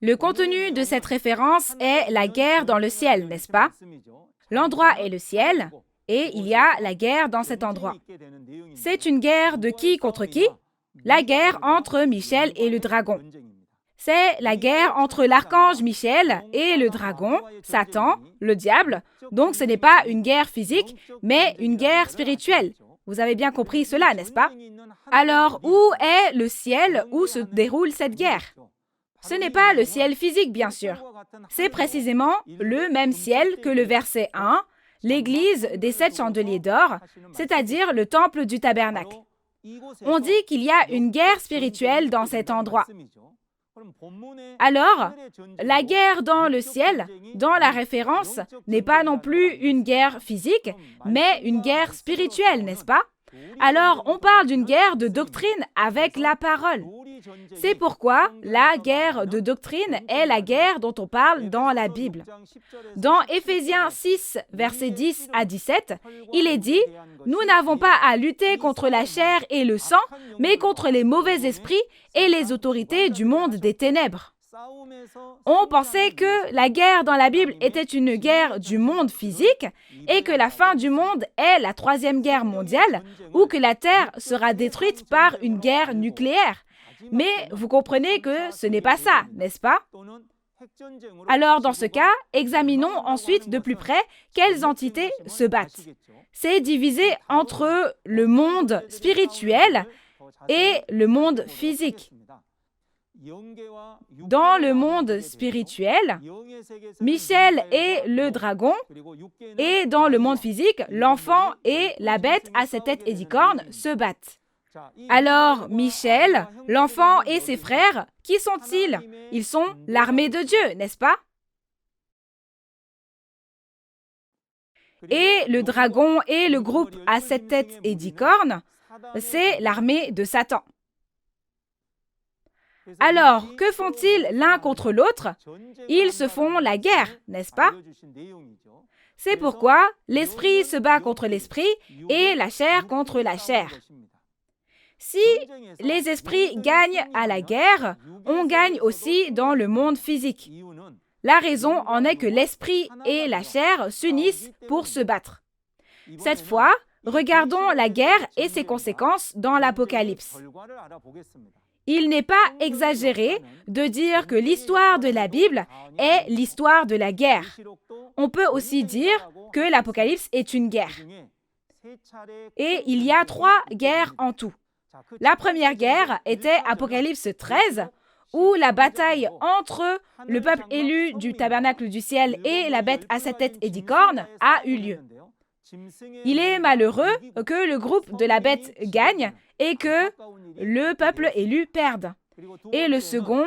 Le contenu de cette référence est la guerre dans le ciel, n'est-ce pas? L'endroit est le ciel, et il y a la guerre dans cet endroit. C'est une guerre de qui contre qui? La guerre entre Michel et le dragon. C'est la guerre entre l'archange Michel et le dragon, Satan, le diable. Donc ce n'est pas une guerre physique, mais une guerre spirituelle. Vous avez bien compris cela, n'est-ce pas? Alors, où est le ciel où se déroule cette guerre? Ce n'est pas le ciel physique, bien sûr. C'est précisément le même ciel que le verset 1, l'église des 7 chandeliers d'or, c'est-à-dire le temple du tabernacle. On dit qu'il y a une guerre spirituelle dans cet endroit. Alors, la guerre dans le ciel, dans la référence, n'est pas non plus une guerre physique, mais une guerre spirituelle, n'est-ce pas? Alors, on parle d'une guerre de doctrine avec la parole. C'est pourquoi la guerre de doctrine est la guerre dont on parle dans la Bible. Dans Éphésiens 6, versets 10 à 17, il est dit « Nous n'avons pas à lutter contre la chair et le sang, mais contre les mauvais esprits et les autorités du monde des ténèbres. » On pensait que la guerre dans la Bible était une guerre du monde physique et que la fin du monde est la troisième guerre mondiale ou que la Terre sera détruite par une guerre nucléaire. Mais vous comprenez que ce n'est pas ça, n'est-ce pas? Alors dans ce cas, examinons ensuite de plus près quelles entités se battent. C'est divisé entre le monde spirituel et le monde physique. Dans le monde spirituel, Michel est le dragon, et dans le monde physique, l'enfant et la bête à 7 têtes et 10 cornes se battent. Alors, Michel, l'enfant et ses frères, qui sont-ils? Ils sont l'armée de Dieu, n'est-ce pas? Et le dragon et le groupe à 7 têtes et 10 cornes, c'est l'armée de Satan. Alors, que font-ils l'un contre l'autre? Ils se font la guerre, n'est-ce pas? C'est pourquoi l'esprit se bat contre l'esprit et la chair contre la chair. Si les esprits gagnent à la guerre, on gagne aussi dans le monde physique. La raison en est que l'esprit et la chair s'unissent pour se battre. Cette fois, regardons la guerre et ses conséquences dans l'Apocalypse. Il n'est pas exagéré de dire que l'histoire de la Bible est l'histoire de la guerre. On peut aussi dire que l'Apocalypse est une guerre. Et il y a 3 guerres en tout. La première guerre était Apocalypse 13, où la bataille entre le peuple élu du tabernacle du ciel et la bête à 7 têtes et 10 cornes a eu lieu. Il est malheureux que le groupe de la bête gagne et que le peuple élu perde. Et le second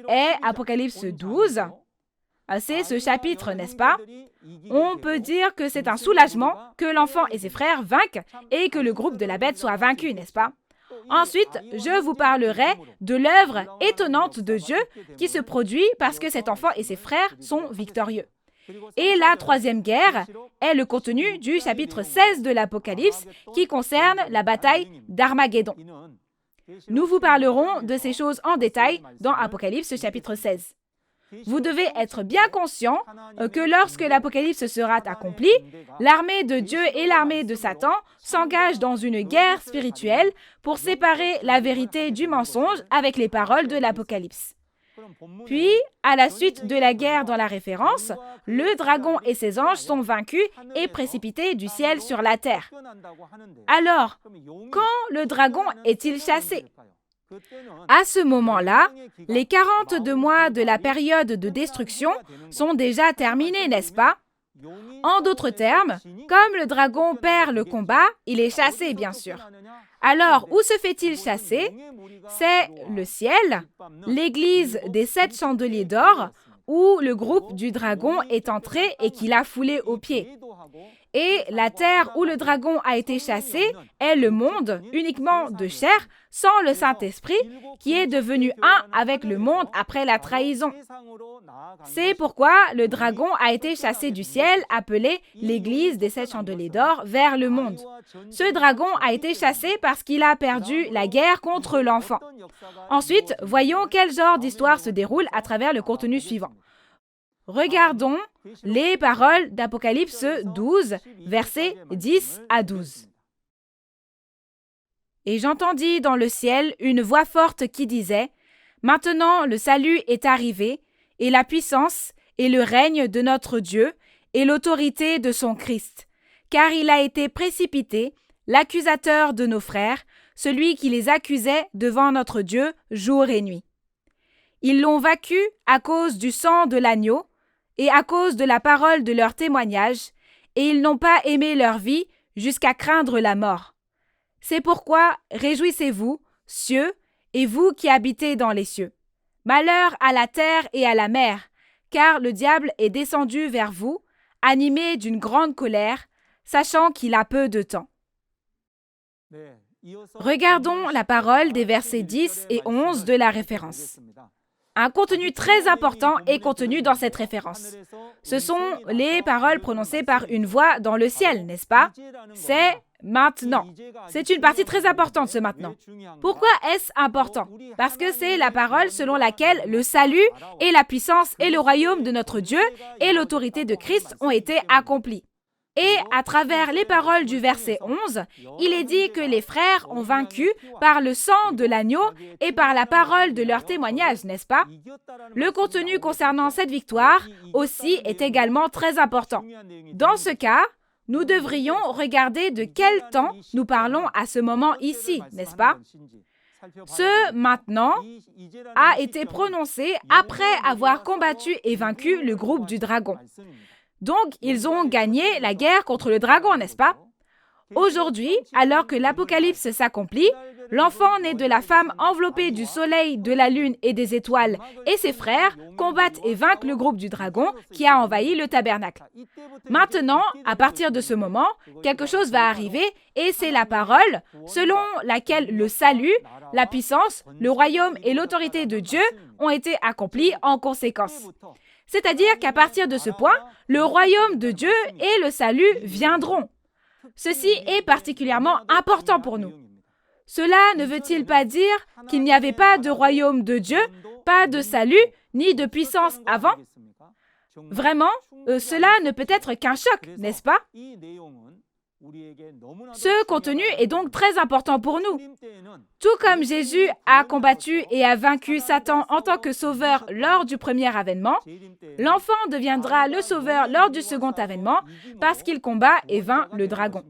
est Apocalypse 12. C'est ce chapitre, n'est-ce pas? On peut dire que c'est un soulagement que l'enfant et ses frères vainquent et que le groupe de la bête soit vaincu, n'est-ce pas? Ensuite, je vous parlerai de l'œuvre étonnante de Dieu qui se produit parce que cet enfant et ses frères sont victorieux. Et la troisième guerre est le contenu du chapitre 16 de l'Apocalypse qui concerne la bataille d'Armageddon. Nous vous parlerons de ces choses en détail dans Apocalypse chapitre 16. Vous devez être bien conscient que lorsque l'Apocalypse sera accompli, l'armée de Dieu et l'armée de Satan s'engagent dans une guerre spirituelle pour séparer la vérité du mensonge avec les paroles de l'Apocalypse. Puis, à la suite de la guerre dans la référence, le dragon et ses anges sont vaincus et précipités du ciel sur la terre. Alors, quand le dragon est-il chassé? À ce moment-là, les 42 mois de la période de destruction sont déjà terminés, n'est-ce pas? En d'autres termes, comme le dragon perd le combat, il est chassé, bien sûr. Alors, où se fait-il chasser? C'est le ciel, l'église des 7 chandeliers d'or, où le groupe du dragon est entré et qu'il a foulé aux pieds. Et la terre où le dragon a été chassé est le monde uniquement de chair, sans le Saint-Esprit, qui est devenu un avec le monde après la trahison. C'est pourquoi le dragon a été chassé du ciel, appelé l'église des 7 chandeliers d'or, vers le monde. Ce dragon a été chassé parce qu'il a perdu la guerre contre l'enfant. Ensuite, voyons quel genre d'histoire se déroule à travers le contenu suivant. Regardons les paroles d'Apocalypse 12, versets 10 à 12. « Et j'entendis dans le ciel une voix forte qui disait « Maintenant le salut est arrivé, et la puissance, et le règne de notre Dieu, et l'autorité de son Christ, car il a été précipité, l'accusateur de nos frères, celui qui les accusait devant notre Dieu jour et nuit. Ils l'ont vaincu à cause du sang de l'agneau et à cause de la parole de leur témoignage, et ils n'ont pas aimé leur vie jusqu'à craindre la mort. C'est pourquoi réjouissez-vous, cieux, et vous qui habitez dans les cieux. Malheur à la terre et à la mer, car le diable est descendu vers vous, animé d'une grande colère, sachant qu'il a peu de temps. Regardons la parole des versets 10 et 11 de la référence. Un contenu très important est contenu dans cette référence. Ce sont les paroles prononcées par une voix dans le ciel, n'est-ce pas? C'est maintenant. C'est une partie très importante, ce maintenant. Pourquoi est-ce important? Parce que c'est la parole selon laquelle le salut et la puissance et le royaume de notre Dieu et l'autorité de Christ ont été accomplis. Et à travers les paroles du verset 11, il est dit que les frères ont vaincu par le sang de l'agneau et par la parole de leur témoignage, n'est-ce pas? Le contenu concernant cette victoire aussi est également très important. Dans ce cas, nous devrions regarder de quel temps nous parlons à ce moment ici, n'est-ce pas? Ce « maintenant » a été prononcé après avoir combattu et vaincu le groupe du dragon. Donc, ils ont gagné la guerre contre le dragon, n'est-ce pas? Aujourd'hui, alors que l'Apocalypse s'accomplit, l'enfant né de la femme enveloppé du soleil, de la lune et des étoiles et ses frères combattent et vainquent le groupe du dragon qui a envahi le tabernacle. Maintenant, à partir de ce moment, quelque chose va arriver et c'est la parole selon laquelle le salut, la puissance, le royaume et l'autorité de Dieu ont été accomplis en conséquence. C'est-à-dire qu'à partir de ce point, le royaume de Dieu et le salut viendront. Ceci est particulièrement important pour nous. Cela ne veut-il pas dire qu'il n'y avait pas de royaume de Dieu, pas de salut, ni de puissance avant? Vraiment, cela ne peut être qu'un choc, n'est-ce pas? Ce contenu est donc très important pour nous. Tout comme Jésus a combattu et a vaincu Satan en tant que sauveur lors du premier avènement, l'enfant deviendra le sauveur lors du second avènement parce qu'il combat et vainc le dragon.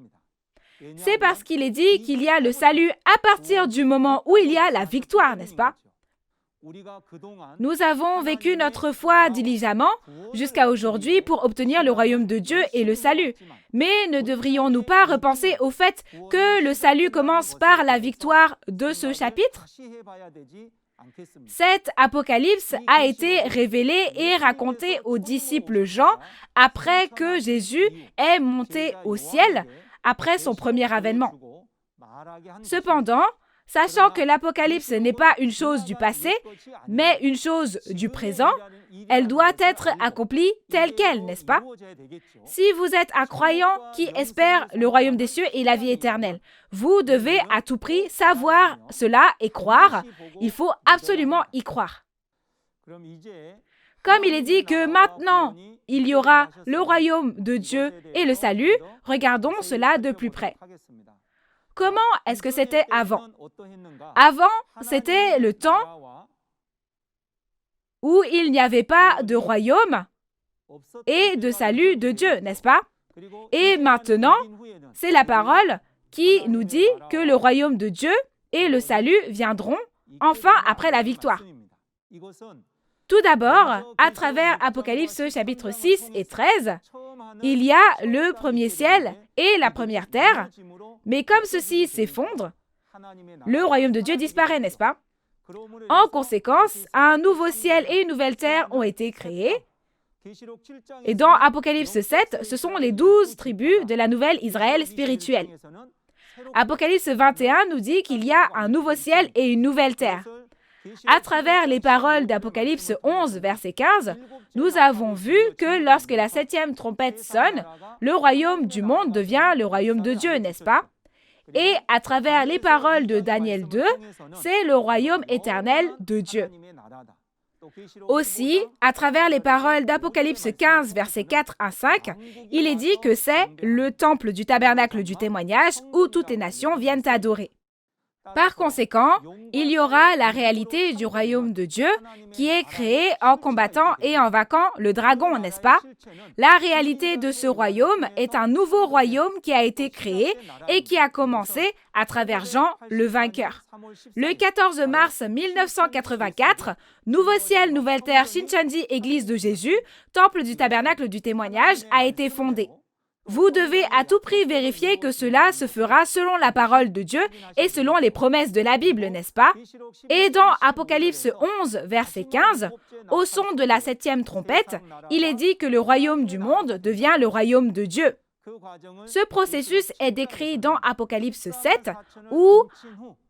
C'est parce qu'il est dit qu'il y a le salut à partir du moment où il y a la victoire, n'est-ce pas? Nous avons vécu notre foi diligemment jusqu'à aujourd'hui pour obtenir le royaume de Dieu et le salut. Mais ne devrions-nous pas repenser au fait que le salut commence par la victoire de ce chapitre? Cet apocalypse a été révélé et raconté aux disciples Jean après que Jésus est monté au ciel après son premier avènement. Cependant, sachant que l'Apocalypse n'est pas une chose du passé, mais une chose du présent, elle doit être accomplie telle qu'elle, n'est-ce pas? Si vous êtes un croyant qui espère le royaume des cieux et la vie éternelle, vous devez à tout prix savoir cela et croire. Il faut absolument y croire. Comme il est dit que maintenant, il y aura le royaume de Dieu et le salut, regardons cela de plus près. Comment est-ce que c'était avant? Avant, c'était le temps où il n'y avait pas de royaume et de salut de Dieu, n'est-ce pas? Et maintenant, c'est la parole qui nous dit que le royaume de Dieu et le salut viendront enfin après la victoire. Tout d'abord, à travers Apocalypse chapitre 6 et 13, il y a le premier ciel et la première terre, mais comme ceux-ci s'effondrent, le royaume de Dieu disparaît, n'est-ce pas? En conséquence, un nouveau ciel et une nouvelle terre ont été créés. Et dans Apocalypse 7, ce sont les 12 tribus de la nouvelle Israël spirituelle. Apocalypse 21 nous dit qu'il y a un nouveau ciel et une nouvelle terre. À travers les paroles d'Apocalypse 11, verset 15, nous avons vu que lorsque la 7e trompette sonne, le royaume du monde devient le royaume de Dieu, n'est-ce pas? Et à travers les paroles de Daniel 2, c'est le royaume éternel de Dieu. Aussi, à travers les paroles d'Apocalypse 15, versets 4 à 5, il est dit que c'est le temple du tabernacle du témoignage où toutes les nations viennent adorer. Par conséquent, il y aura la réalité du royaume de Dieu qui est créé en combattant et en vainquant le dragon, n'est-ce pas? La réalité de ce royaume est un nouveau royaume qui a été créé et qui a commencé à travers Jean le vainqueur. Le 14 mars 1984, Nouveau Ciel, Nouvelle Terre, Shincheonji, Église de Jésus, Temple du Tabernacle du Témoignage, a été fondé. Vous devez à tout prix vérifier que cela se fera selon la parole de Dieu et selon les promesses de la Bible, n'est-ce pas? Et dans Apocalypse 11, verset 15, au son de la 7e trompette, il est dit que le royaume du monde devient le royaume de Dieu. Ce processus est décrit dans Apocalypse 7, où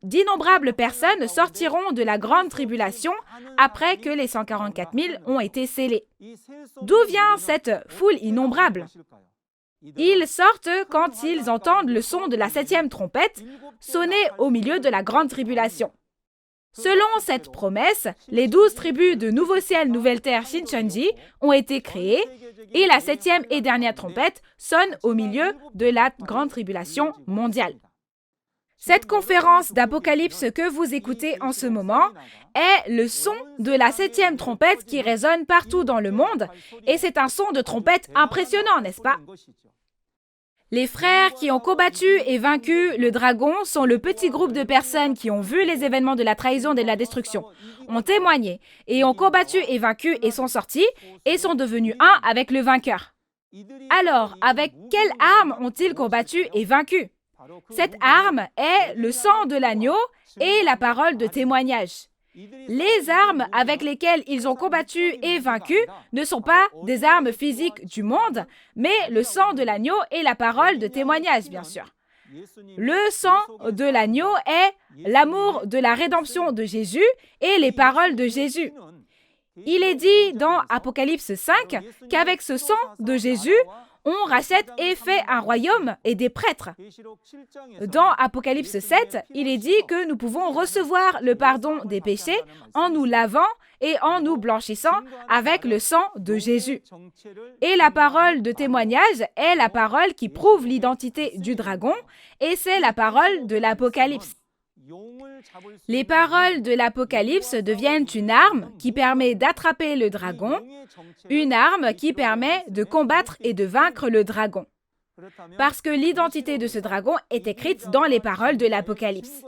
d'innombrables personnes sortiront de la grande tribulation après que les 144 000 ont été scellés. D'où vient cette foule innombrable? Ils sortent quand ils entendent le son de la 7e trompette sonner au milieu de la grande tribulation. Selon cette promesse, les 12 tribus de Nouveau Ciel, Nouvelle Terre, Shincheonji ont été créées et la 7e et dernière trompette sonne au milieu de la grande tribulation mondiale. Cette conférence d'Apocalypse que vous écoutez en ce moment est le son de la 7e trompette qui résonne partout dans le monde et c'est un son de trompette impressionnant, n'est-ce pas? Les frères qui ont combattu et vaincu le dragon sont le petit groupe de personnes qui ont vu les événements de la trahison et de la destruction, ont témoigné et ont combattu et vaincu et sont sortis et sont devenus un avec le vainqueur. Alors, avec quelle arme ont-ils combattu et vaincu? Cette arme est le sang de l'agneau et la parole de témoignage. Les armes avec lesquelles ils ont combattu et vaincu ne sont pas des armes physiques du monde, mais le sang de l'agneau et la parole de témoignage, bien sûr. Le sang de l'agneau est l'amour de la rédemption de Jésus et les paroles de Jésus. Il est dit dans Apocalypse 5 qu'avec ce sang de Jésus, on rachète et fait un royaume et des prêtres. Dans Apocalypse 7, il est dit que nous pouvons recevoir le pardon des péchés en nous lavant et en nous blanchissant avec le sang de Jésus. Et la parole de témoignage est la parole qui prouve l'identité du dragon et c'est la parole de l'Apocalypse. Les paroles de l'Apocalypse deviennent une arme qui permet d'attraper le dragon, une arme qui permet de combattre et de vaincre le dragon. Parce que l'identité de ce dragon est écrite dans les paroles de l'Apocalypse.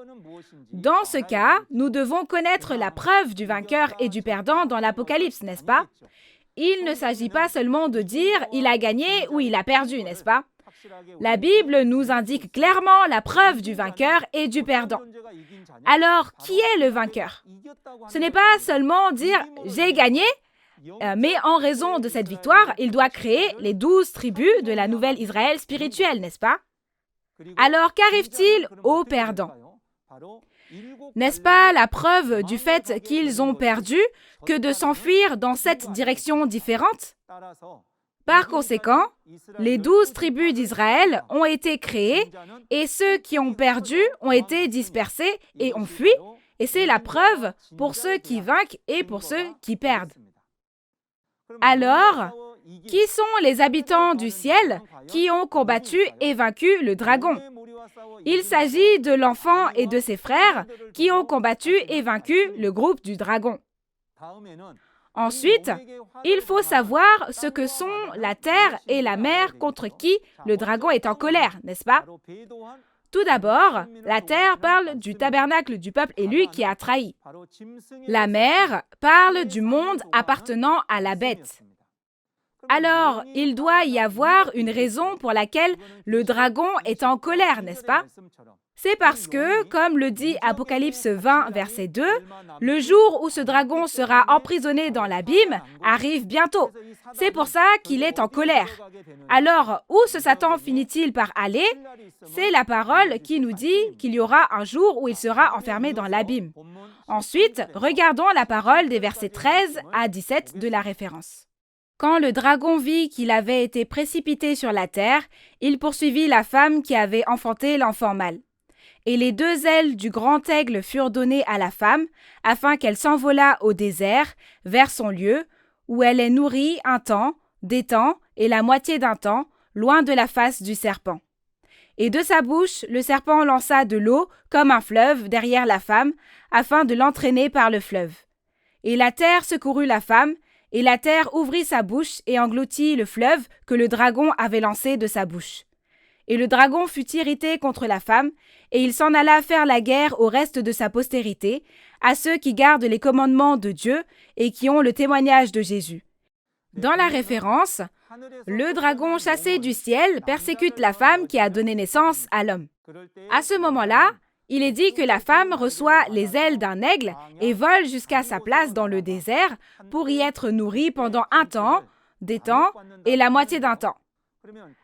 Dans ce cas, nous devons connaître la preuve du vainqueur et du perdant dans l'Apocalypse, n'est-ce pas? Il ne s'agit pas seulement de dire « il a gagné » ou « il a perdu », n'est-ce pas? La Bible nous indique clairement la preuve du vainqueur et du perdant. Alors, qui est le vainqueur? Ce n'est pas seulement dire « j'ai gagné », mais en raison de cette victoire, il doit créer les 12 tribus de la nouvelle Israël spirituelle, n'est-ce pas? Alors, qu'arrive-t-il aux perdants? N'est-ce pas la preuve du fait qu'ils ont perdu que de s'enfuir dans 7 directions différentes? Par conséquent, les 12 tribus d'Israël ont été créées et ceux qui ont perdu ont été dispersés et ont fui, et c'est la preuve pour ceux qui vainquent et pour ceux qui perdent. Alors, qui sont les habitants du ciel qui ont combattu et vaincu le dragon? Il s'agit de l'enfant et de ses frères qui ont combattu et vaincu le groupe du dragon. Ensuite, il faut savoir ce que sont la terre et la mer contre qui le dragon est en colère, n'est-ce pas? Tout d'abord, la terre parle du tabernacle du peuple élu qui a trahi. La mer parle du monde appartenant à la bête. Alors, il doit y avoir une raison pour laquelle le dragon est en colère, n'est-ce pas? C'est parce que, comme le dit Apocalypse 20, verset 2, le jour où ce dragon sera emprisonné dans l'abîme arrive bientôt. C'est pour ça qu'il est en colère. Alors, où ce Satan finit-il par aller? C'est la parole qui nous dit qu'il y aura un jour où il sera enfermé dans l'abîme. Ensuite, regardons la parole des versets 13 à 17 de la référence. Quand le dragon vit qu'il avait été précipité sur la terre, il poursuivit la femme qui avait enfanté l'enfant mâle. Et les 2 ailes du grand aigle furent données à la femme, afin qu'elle s'envolât au désert, vers son lieu, où elle est nourrie un temps, des temps et la moitié d'un temps, loin de la face du serpent. Et de sa bouche, le serpent lança de l'eau comme un fleuve derrière la femme, afin de l'entraîner par le fleuve. Et la terre secourut la femme, et la terre ouvrit sa bouche et engloutit le fleuve que le dragon avait lancé de sa bouche. Et le dragon fut irrité contre la femme, et il s'en alla faire la guerre au reste de sa postérité, à ceux qui gardent les commandements de Dieu et qui ont le témoignage de Jésus. Dans la référence, le dragon chassé du ciel persécute la femme qui a donné naissance à l'homme. À ce moment-là, il est dit que la femme reçoit les ailes d'un aigle et vole jusqu'à sa place dans le désert pour y être nourrie pendant un temps, des temps et la moitié d'un temps.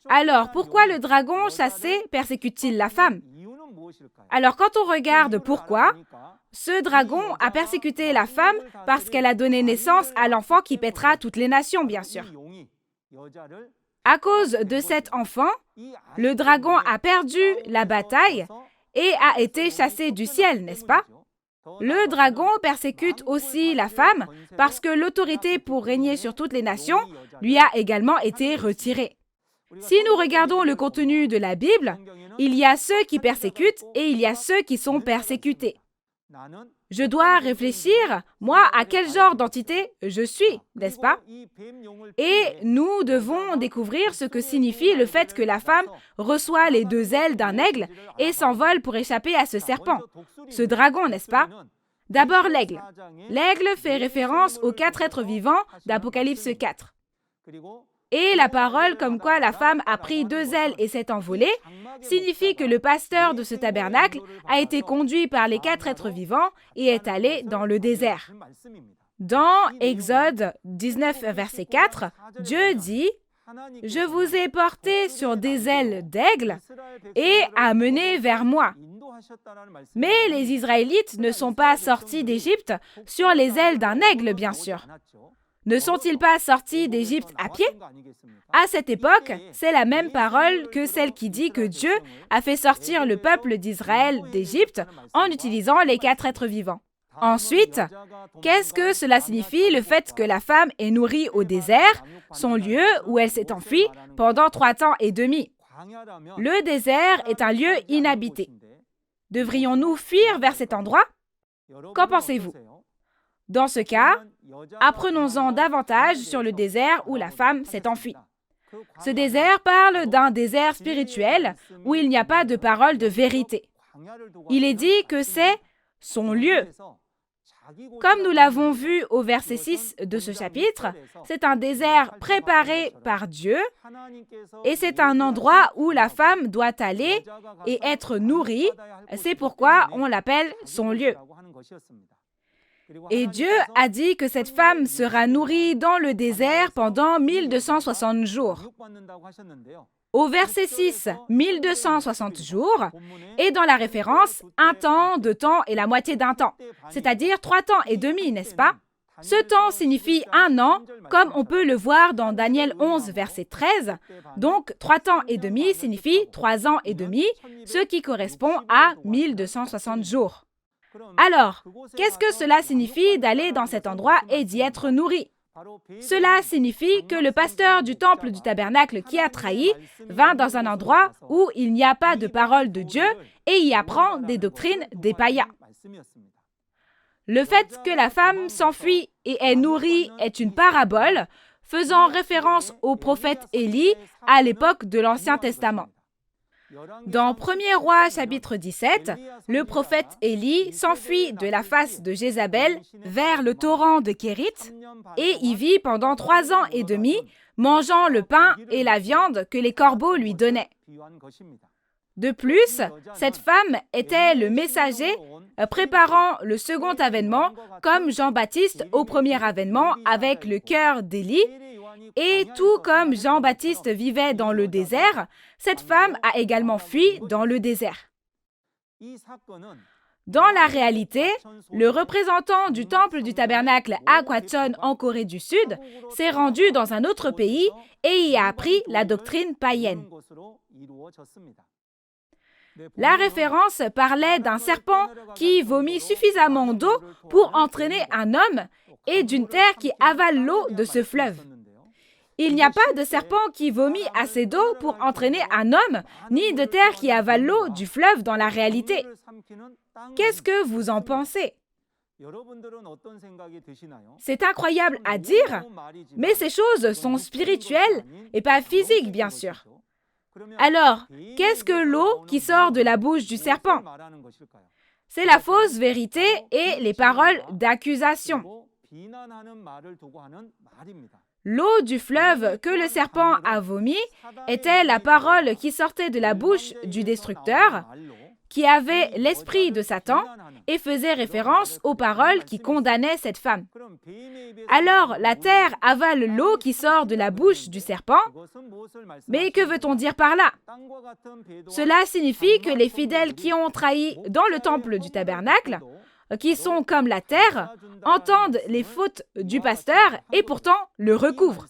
Alors, pourquoi le dragon chassé persécute-t-il la femme? Alors, quand on regarde pourquoi, ce dragon a persécuté la femme parce qu'elle a donné naissance à l'enfant qui pètera toutes les nations, bien sûr. À cause de cet enfant, le dragon a perdu la bataille et a été chassé du ciel, n'est-ce pas? Le dragon persécute aussi la femme parce que l'autorité pour régner sur toutes les nations lui a également été retirée. Si nous regardons le contenu de la Bible, il y a ceux qui persécutent et il y a ceux qui sont persécutés. Je dois réfléchir, moi, à quel genre d'entité je suis, n'est-ce pas? Et nous devons découvrir ce que signifie le fait que la femme reçoit les deux ailes d'un aigle et s'envole pour échapper à ce serpent, ce dragon, n'est-ce pas? D'abord l'aigle. L'aigle fait référence aux 4 êtres vivants d'Apocalypse 4. Et la parole comme quoi la femme a pris 2 ailes et s'est envolée signifie que le pasteur de ce tabernacle a été conduit par les 4 êtres vivants et est allé dans le désert. Dans Exode 19, verset 4, Dieu dit « Je vous ai porté sur des ailes d'aigle et amené vers moi. » Mais les Israélites ne sont pas sortis d'Égypte sur les ailes d'un aigle, bien sûr. Ne sont-ils pas sortis d'Égypte à pied? À cette époque, c'est la même parole que celle qui dit que Dieu a fait sortir le peuple d'Israël d'Égypte en utilisant les 4 êtres vivants. Ensuite, qu'est-ce que cela signifie le fait que la femme est nourrie au désert, son lieu où elle s'est enfuie pendant 3 ans et demi? Le désert est un lieu inhabité. Devrions-nous fuir vers cet endroit? Qu'en pensez-vous? Dans ce cas, apprenons-en davantage sur le désert où la femme s'est enfuie. Ce désert parle d'un désert spirituel où il n'y a pas de parole de vérité. Il est dit que c'est son lieu. Comme nous l'avons vu au verset 6 de ce chapitre, c'est un désert préparé par Dieu et c'est un endroit où la femme doit aller et être nourrie. C'est pourquoi on l'appelle son lieu. Et Dieu a dit que cette femme sera nourrie dans le désert pendant 1260 jours. Au verset 6, 1260 jours, et dans la référence, 1 temps, 2 temps et la moitié d'un temps, c'est-à-dire 3 temps et demi, n'est-ce pas? Ce temps signifie 1 an, comme on peut le voir dans Daniel 11, verset 13. Donc, 3 temps et demi signifie 3 ans et demi, ce qui correspond à 1260 jours. Alors, qu'est-ce que cela signifie d'aller dans cet endroit et d'y être nourri? Cela signifie que le pasteur du temple du tabernacle qui a trahi vint dans un endroit où il n'y a pas de parole de Dieu et y apprend des doctrines des païens. Le fait que la femme s'enfuit et est nourrie est une parabole faisant référence au prophète Élie à l'époque de l'Ancien Testament. Dans 1er Roi chapitre 17, le prophète Élie s'enfuit de la face de Jézabel vers le torrent de Kérit et y vit pendant 3 ans et demi, mangeant le pain et la viande que les corbeaux lui donnaient. De plus, cette femme était le messager préparant le second avènement comme Jean-Baptiste au premier avènement avec le cœur d'Élie. Et tout comme Jean-Baptiste vivait dans le désert, cette femme a également fui dans le désert. Dans la réalité, le représentant du temple du tabernacle à Gwacheon en Corée du Sud s'est rendu dans un autre pays et y a appris la doctrine païenne. La référence parlait d'un serpent qui vomit suffisamment d'eau pour entraîner un homme et d'une terre qui avale l'eau de ce fleuve. Il n'y a pas de serpent qui vomit assez d'eau pour entraîner un homme, ni de terre qui avale l'eau du fleuve dans la réalité. Qu'est-ce que vous en pensez? C'est incroyable à dire, mais ces choses sont spirituelles et pas physiques, bien sûr. Alors, qu'est-ce que l'eau qui sort de la bouche du serpent? C'est la fausse vérité et les paroles d'accusation. L'eau du fleuve que le serpent a vomi était la parole qui sortait de la bouche du destructeur, qui avait l'esprit de Satan et faisait référence aux paroles qui condamnaient cette femme. Alors, la terre avale l'eau qui sort de la bouche du serpent. Mais que veut-on dire par là? Cela signifie que les fidèles qui ont trahi dans le temple du tabernacle, qui sont comme la terre, entendent les fautes du pasteur et pourtant le recouvrent.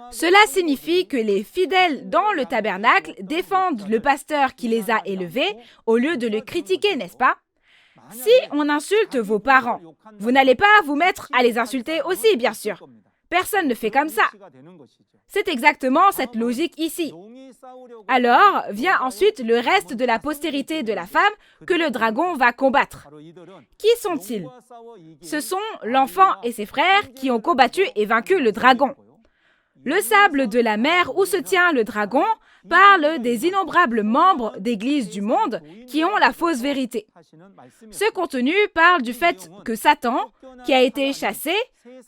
Cela signifie que les fidèles dans le tabernacle défendent le pasteur qui les a élevés au lieu de le critiquer, n'est-ce pas? Si on insulte vos parents, vous n'allez pas vous mettre à les insulter aussi, bien sûr. Personne ne fait comme ça. C'est exactement cette logique ici. Alors vient ensuite le reste de la postérité de la femme que le dragon va combattre. Qui sont-ils? Ce sont l'enfant et ses frères qui ont combattu et vaincu le dragon. Le sable de la mer où se tient le dragon parle des innombrables membres d'Église du monde qui ont la fausse vérité. Ce contenu parle du fait que Satan, qui a été chassé,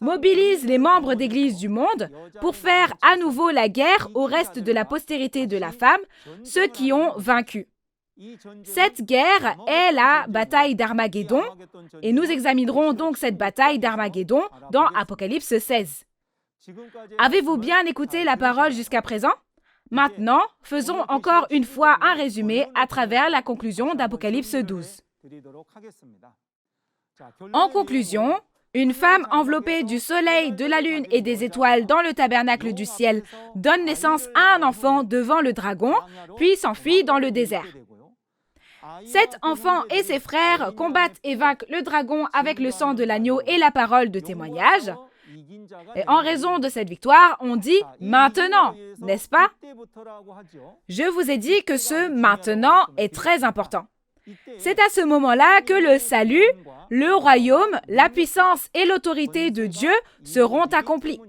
mobilise les membres d'Église du monde pour faire à nouveau la guerre au reste de la postérité de la femme, ceux qui ont vaincu. Cette guerre est la bataille d'Armageddon, et nous examinerons donc cette bataille d'Armageddon dans Apocalypse 16. Avez-vous bien écouté la parole jusqu'à présent? Maintenant, faisons encore une fois un résumé à travers la conclusion d'Apocalypse 12. En conclusion, une femme enveloppée du soleil, de la lune et des étoiles dans le tabernacle du ciel donne naissance à un enfant devant le dragon, puis s'enfuit dans le désert. Cet enfant et ses frères combattent et vainquent le dragon avec le sang de l'agneau et la parole de témoignage. Et en raison de cette victoire, on dit « maintenant », n'est-ce pas? Je vous ai dit que ce « maintenant » est très important. C'est à ce moment-là que le salut, le royaume, la puissance et l'autorité de Dieu seront accomplis.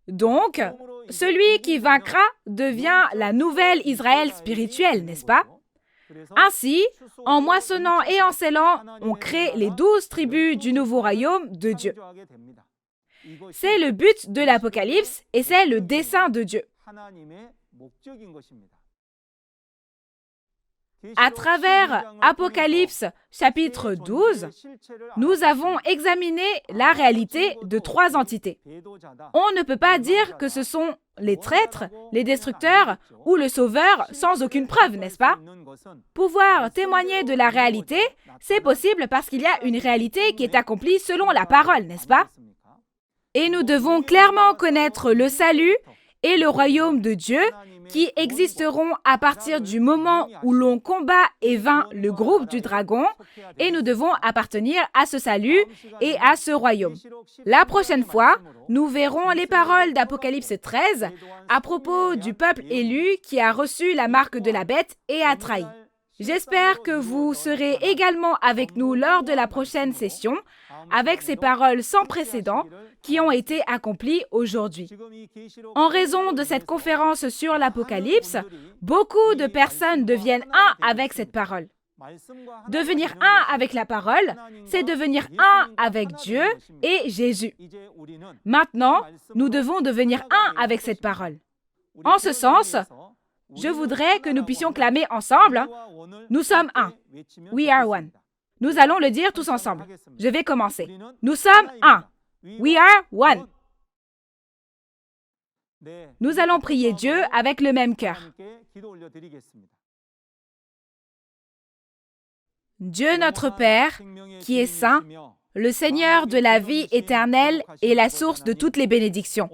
Donc, celui qui vaincra devient la nouvelle Israël spirituelle, n'est-ce pas? Ainsi, en moissonnant et en scellant, on crée les 12 tribus du nouveau royaume de Dieu. C'est le but de l'Apocalypse et c'est le dessein de Dieu. À travers Apocalypse chapitre 12, nous avons examiné la réalité de 3 entités. On ne peut pas dire que ce sont les traîtres, les destructeurs ou le sauveur sans aucune preuve, n'est-ce pas? Pouvoir témoigner de la réalité, c'est possible parce qu'il y a une réalité qui est accomplie selon la parole, n'est-ce pas? Et nous devons clairement connaître le salut et le royaume de Dieu qui existeront à partir du moment où l'on combat et vainc le groupe du dragon, et nous devons appartenir à ce salut et à ce royaume. La prochaine fois, nous verrons les paroles d'Apocalypse 13 à propos du peuple élu qui a reçu la marque de la bête et a trahi. J'espère que vous serez également avec nous lors de la prochaine session avec ces paroles sans précédent qui ont été accomplies aujourd'hui. En raison de cette conférence sur l'Apocalypse, beaucoup de personnes deviennent un avec cette parole. Devenir un avec la parole, c'est devenir un avec Dieu et Jésus. Maintenant, nous devons devenir un avec cette parole. En ce sens, je voudrais que nous puissions clamer ensemble « Nous sommes un ». We are one. Nous allons le dire tous ensemble. Je vais commencer. Nous sommes un. We are one. Nous allons prier Dieu avec le même cœur. Dieu notre Père, qui est saint, Le Seigneur de la vie éternelle est la source de toutes les bénédictions.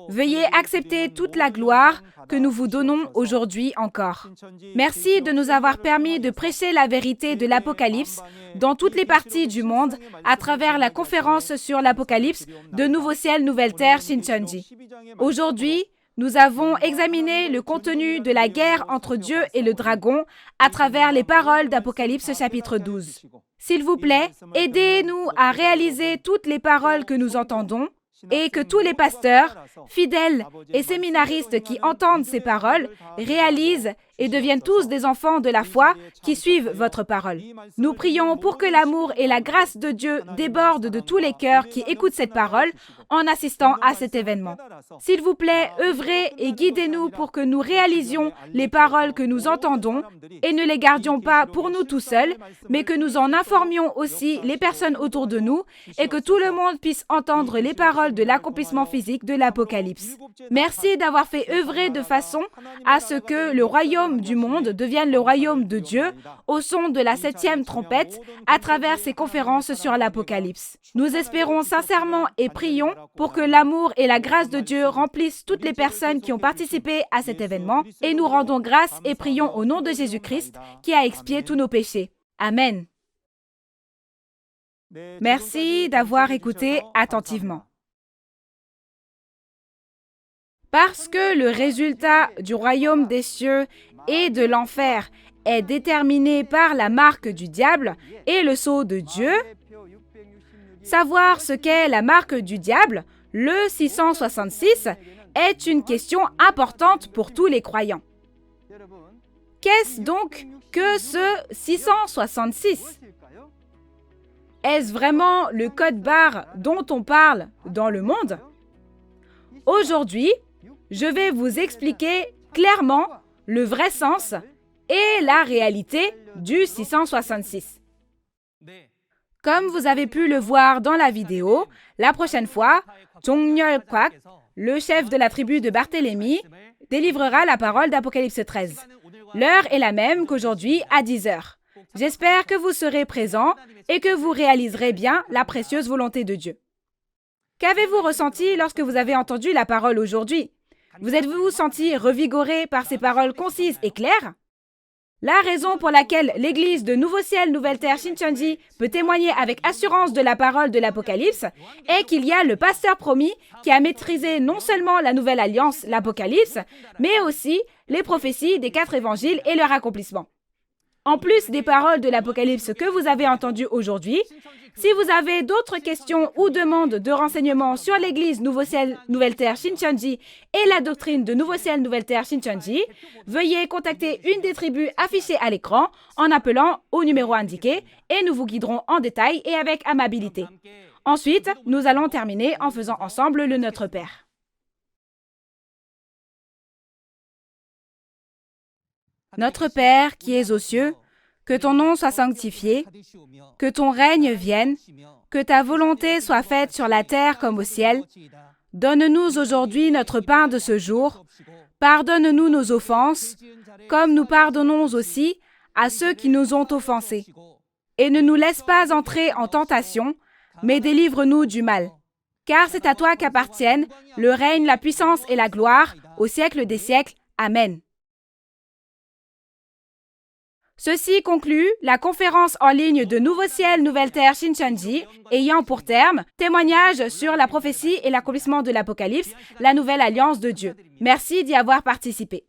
Veuillez accepter toute la gloire que nous vous donnons aujourd'hui encore. Merci de nous avoir permis de prêcher la vérité de l'Apocalypse dans toutes les parties du monde à travers la conférence sur l'Apocalypse de Nouveau Ciel, Nouvelle Terre, Shincheonji. Aujourd'hui, nous avons examiné le contenu de la guerre entre Dieu et le dragon à travers les paroles d'Apocalypse chapitre 12. S'il vous plaît, aidez-nous à réaliser toutes les paroles que nous entendons et que tous les pasteurs, fidèles et séminaristes qui entendent ces paroles réalisent et deviennent tous des enfants de la foi qui suivent votre parole. Nous prions pour que l'amour et la grâce de Dieu débordent de tous les cœurs qui écoutent cette parole en assistant à cet événement. S'il vous plaît, œuvrez et guidez-nous pour que nous réalisions les paroles que nous entendons et ne les gardions pas pour nous tout seuls, mais que nous en informions aussi les personnes autour de nous et que tout le monde puisse entendre les paroles de l'accomplissement physique de l'Apocalypse. Merci d'avoir fait œuvrer de façon à ce que le royaume du monde devienne le royaume de Dieu au son de la 7e trompette à travers ces conférences sur l'Apocalypse. Nous espérons sincèrement et prions pour que l'amour et la grâce de Dieu remplissent toutes les personnes qui ont participé à cet événement et nous rendons grâce et prions au nom de Jésus-Christ qui a expié tous nos péchés. Amen. Merci d'avoir écouté attentivement. Parce que le résultat du royaume des cieux et de l'enfer est déterminé par la marque du diable et le sceau de Dieu, savoir ce qu'est la marque du diable, le 666, est une question importante pour tous les croyants. Qu'est-ce donc que ce 666? Est-ce vraiment le code barre dont on parle dans le monde? Aujourd'hui, je vais vous expliquer clairement le vrai sens et la réalité du 666. Comme vous avez pu le voir dans la vidéo, la prochaine fois, Jong-yeol Kwak, le chef de la tribu de Barthélemy, délivrera la parole d'Apocalypse 13. L'heure est la même qu'aujourd'hui à 10h. J'espère que vous serez présents et que vous réaliserez bien la précieuse volonté de Dieu. Qu'avez-vous ressenti lorsque vous avez entendu la parole aujourd'hui? Vous êtes-vous senti revigoré par ces paroles concises et claires? La raison pour laquelle l'Église de Nouveau Ciel, Nouvelle Terre, Shincheonji peut témoigner avec assurance de la parole de l'Apocalypse est qu'il y a le pasteur promis qui a maîtrisé non seulement la Nouvelle Alliance, l'Apocalypse, mais aussi les prophéties des 4 évangiles et leur accomplissement. En plus des paroles de l'Apocalypse que vous avez entendues aujourd'hui, si vous avez d'autres questions ou demandes de renseignements sur l'Église Nouveau Ciel, Nouvelle Terre, Shincheonji et la doctrine de Nouveau Ciel, Nouvelle Terre, Shincheonji, veuillez contacter une des tribus affichées à l'écran en appelant au numéro indiqué et nous vous guiderons en détail et avec amabilité. Ensuite, nous allons terminer en faisant ensemble le Notre Père. Notre Père qui es aux cieux, que ton nom soit sanctifié, que ton règne vienne, que ta volonté soit faite sur la terre comme au ciel. Donne-nous aujourd'hui notre pain de ce jour. Pardonne-nous nos offenses, comme nous pardonnons aussi à ceux qui nous ont offensés. Et ne nous laisse pas entrer en tentation, mais délivre-nous du mal. Car c'est à toi qu'appartiennent le règne, la puissance et la gloire, au siècle des siècles. Amen. Ceci conclut la conférence en ligne de Nouveau Ciel, Nouvelle Terre, Shincheonji, ayant pour terme témoignage sur la prophétie et l'accomplissement de l'Apocalypse, la nouvelle alliance de Dieu. Merci d'y avoir participé.